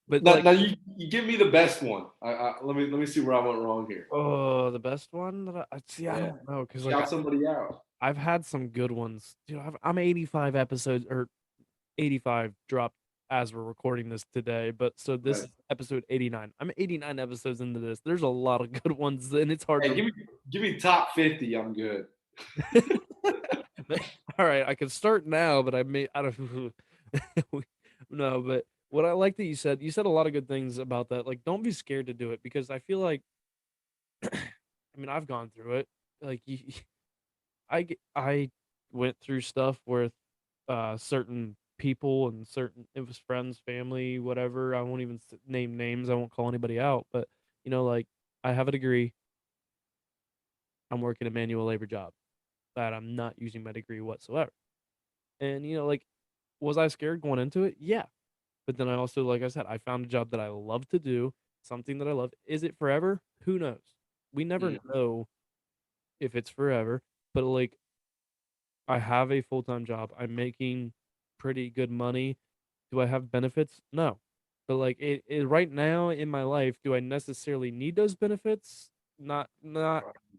But Now, like, now you give me the best one. Let me see where I went wrong here. oh, the best one that I see, I Yeah, don't know because like shout somebody out. I've had some good ones. Dude, I'm 85 episodes or 85 dropped as we're recording this today, but so this Right. is episode 89. I'm 89 episodes into this. There's a lot of good ones, and it's hard Hey, to. give me top 50. I'm good. All right, I can start now, but I don't. No, but what I like that you said a lot of good things about that. Like, don't be scared to do it because I feel like, I mean, I've gone through it. Like, I went through stuff with certain people and certain it was friends, family, whatever. I won't even name names. I won't call anybody out, but like I have a degree. I'm working a manual labor job that I'm not using my degree whatsoever. And like, was I scared going into it? Yeah. But then I also, like I said, I found a job that I love to do, something that I love. Is it forever? Who knows? We never Mm, know if it's forever. But like, I have a full time job. I'm making pretty good money. Do I have benefits? No. But like it right now in my life, do I necessarily need those benefits? Not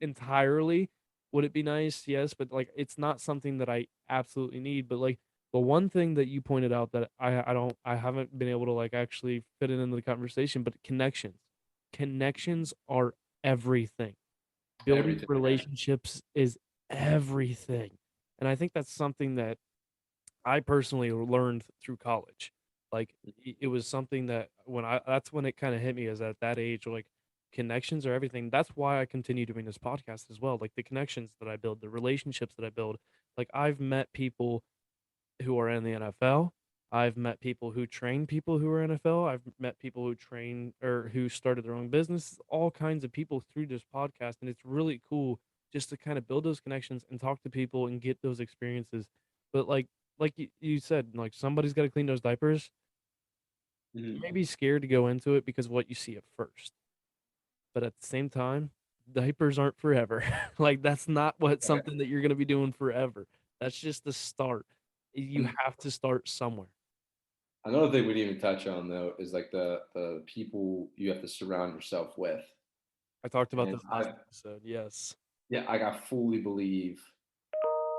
entirely. Would it be nice? Yes, but like it's not something that I absolutely need. But like the one thing that you pointed out that I haven't been able to like actually fit it into the conversation, but connections. Connections are everything. Building Everything. relationships is everything. And I think that's something that I personally learned through college. Like it was something that that's when it kind of hit me is at that age, like connections are everything. That's why I continue doing this podcast as well. Like the connections that I build, the relationships that I build. Like I've met people who are in the NFL. I've met people who train people who are NFL. I've met people who train or who started their own business, all kinds of people through this podcast. And it's really cool just to kind of build those connections and talk to people and get those experiences. But like you said, like somebody's got to clean those diapers. You Mhm. may be scared to go into it because of what you see at first. But at the same time, diapers aren't forever. Like that's not what Right. something that you're going to be doing forever. That's just the start. You And have to start somewhere. another thing we didn't even touch on though is like the people you have to surround yourself with. I talked about And this last episode. Yes. yeah, like I fully believe,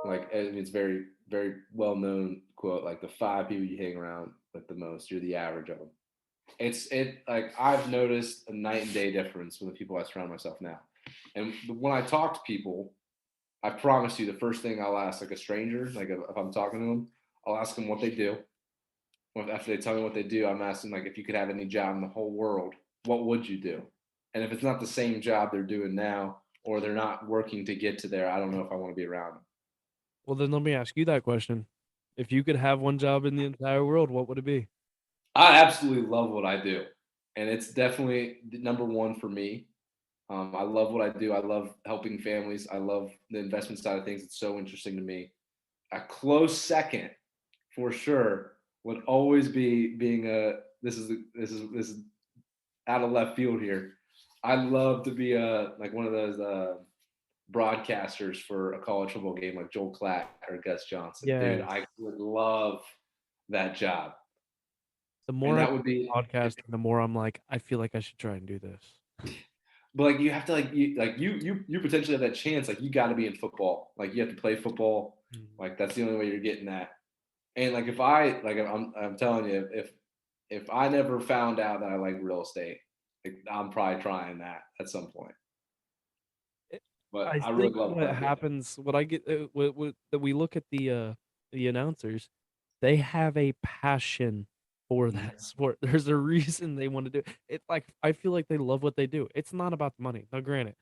like, and it's very very well known quote, like the five people you hang around with the most, you're the average of them. It like I've noticed a night and day difference with the people I surround myself now. And when I talk to people, I promise you, the first thing I'll ask like a stranger, like if I'm talking to them, I'll ask them what they do. After they tell me what they do, I'm asking like if you could have any job in the whole world, what would you do? And if it's not the same job they're doing now, or they're not working to get to there, I don't know if I want to be around them. Well, then let me ask you that question. If you could have one job in the entire world, what would it be? I absolutely love what I do, and it's definitely number one for me. I love what I do. I love helping families. I love the investment side of things. It's so interesting to me. A close second, for sure, would always be being a. This is out of left field here. I'd love to be a like one of those broadcasters for a college football game, like Joel Klatt or Gus Johnson. Dude, Yes. I would love that job, The and more I that do would be. podcasting, the more I'm like, I feel like I should try and do this. But like you have to like you potentially have that chance. Like you got to be in football. Like you have to play football. Mhm. Like that's the only way you're getting that. And like if I like I'm telling you, if I never found out that I like real estate, like, I'm probably trying that at some point. It- But I I really think love what what I do. happens, what I get, that we look at the announcers, they have a passion for Mhm. that sport. There's a reason they want to do it. It like I feel like they love what they do. It's not about the money. Now, granted,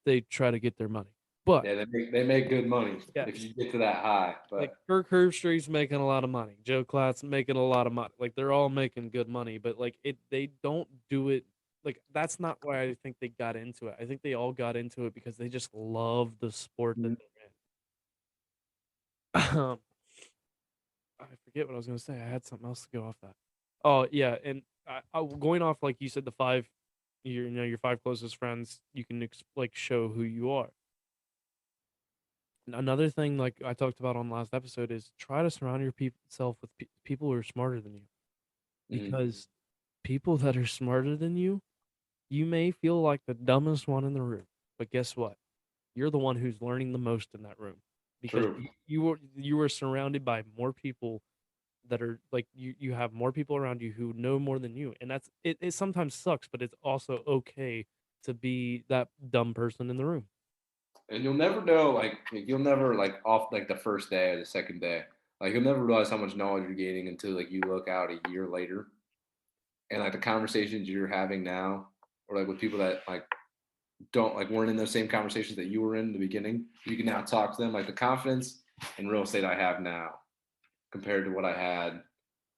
they try to get their money, but Yeah, they make good money if yes, you get to that high. like But Kirk Herbstreit's making a lot of money. Joe Klatt's making a lot of money. Like they're all making good money, but like they don't do it. Like that's not why I think they got into it. I think they all got into it because they just love the sport that Mhm. they're in. I forget what I was gonna say. I had something else to go off that. Oh yeah, and going off like you said, the five, your five closest friends, you can like show who you are. Another thing, like I talked about on the last episode, is try to surround yourself with people who are smarter than you, Mhm. because people that are smarter than you may feel like the dumbest one in the room, but guess what? You're the one who's learning the most in that room because True. you were surrounded by more people that are like you have more people around you who know more than you, and it sometimes sucks, but it's also okay to be that dumb person in the room. And you'll never know, like you'll never like off like the first day or the second day. Like you'll never realize how much knowledge you're gaining until like you look out a year later and like the conversations you're having now, or like with people that like don't like weren't in those same conversations that you were in the beginning. You can now talk to them. Like the confidence in real estate I have now compared to what I had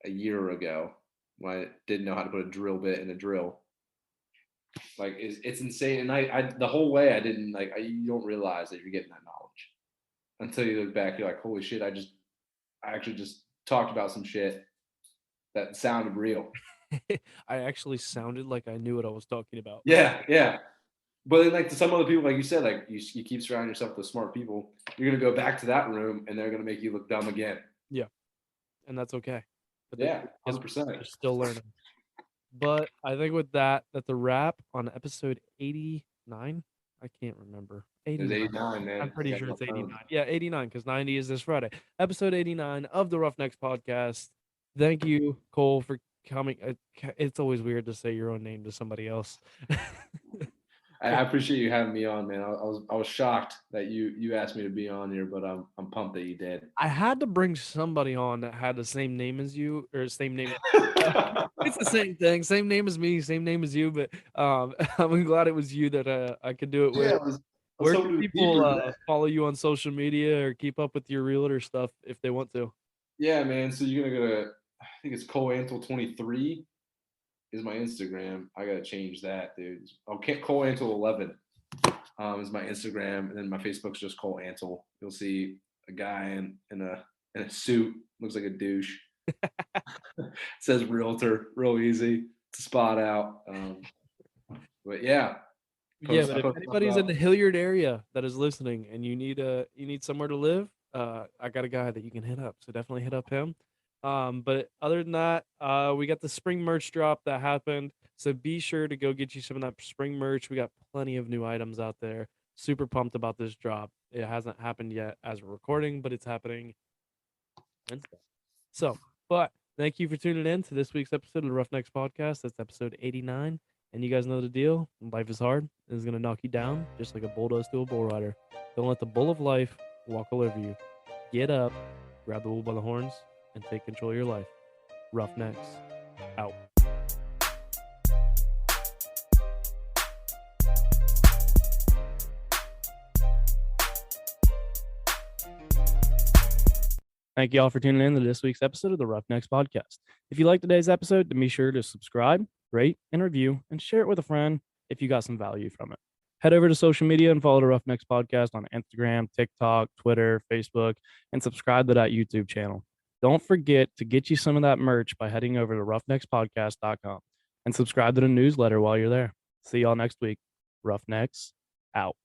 a year ago when I didn't know how to put a drill bit in a drill. Like it's insane. And I the whole way I didn't like you don't realize that you're getting that knowledge until you look back. You're like, holy shit! I actually just talked about some shit that sounded real. I actually sounded like I knew what I was talking about. Yeah, yeah. But then, like to some other people, like you said, like you keep surrounding yourself with smart people. You're gonna go back to that room, and they're gonna make you look dumb again. Yeah, and that's okay. but Yeah, guess 100%. they're still learning. But I think with that, that's a wrap on episode 89. I can't remember. It was 89. 89, man. I'm pretty I got sure my it's phone. 89. Yeah, 89, because 90 is this Friday. Episode 89 of the Roughnecks podcast. Thank you, Cole, for coming. It's always weird to say your own name to somebody else. I appreciate you having me on, man. I was shocked that you asked me to be on here, but I'm pumped that you did. I had to bring somebody on that had the same name as you, or same name. It's the same thing, same name as me, same name as you. But I'm glad it was you that I could do it with. Yeah, I was Where hoping can it was people deeper than that. follow you on social media or keep up with your realtor stuff if they want to? Yeah, man. So you're gonna go to, I think it's Cole Antle 23 is my Instagram. I gotta change that, dude. Okay, Cole Antle 11 is my Instagram, and then my Facebook's just Cole Antle. You'll see a guy in a suit, looks like a douche. It says realtor, real easy to spot out. But yeah, Yeah, but I if post stuff anybody's in about. the Hilliard area that is listening and you need somewhere to live, I got a guy that you can hit up. So definitely hit up him. But other than that, we got the spring merch drop that happened. So be sure to go get you some of that spring merch. We got plenty of new items out there. Super pumped about this drop. It hasn't happened yet as we're recording, but it's happening Wednesday. So, but thank you for tuning in to this week's episode of the Roughnecks podcast. That's episode 89. And you guys know the deal. Life is hard. It's going to knock you down just like a bull does to a bull rider. Don't let the bull of life walk all over you. Get up, grab the bull by the horns, and take control of your life. Roughnecks, out. Thank you all for tuning in to this week's episode of the Roughnecks podcast. If you liked today's episode, then be sure to subscribe, rate, and review, and share it with a friend if you got some value from it. Head over to social media and follow the Roughnecks podcast on Instagram, TikTok, Twitter, Facebook, and subscribe to that YouTube channel. Don't forget to get you some of that merch by heading over to roughneckspodcast.com and subscribe to the newsletter while you're there. See y'all next week. Roughnecks, out.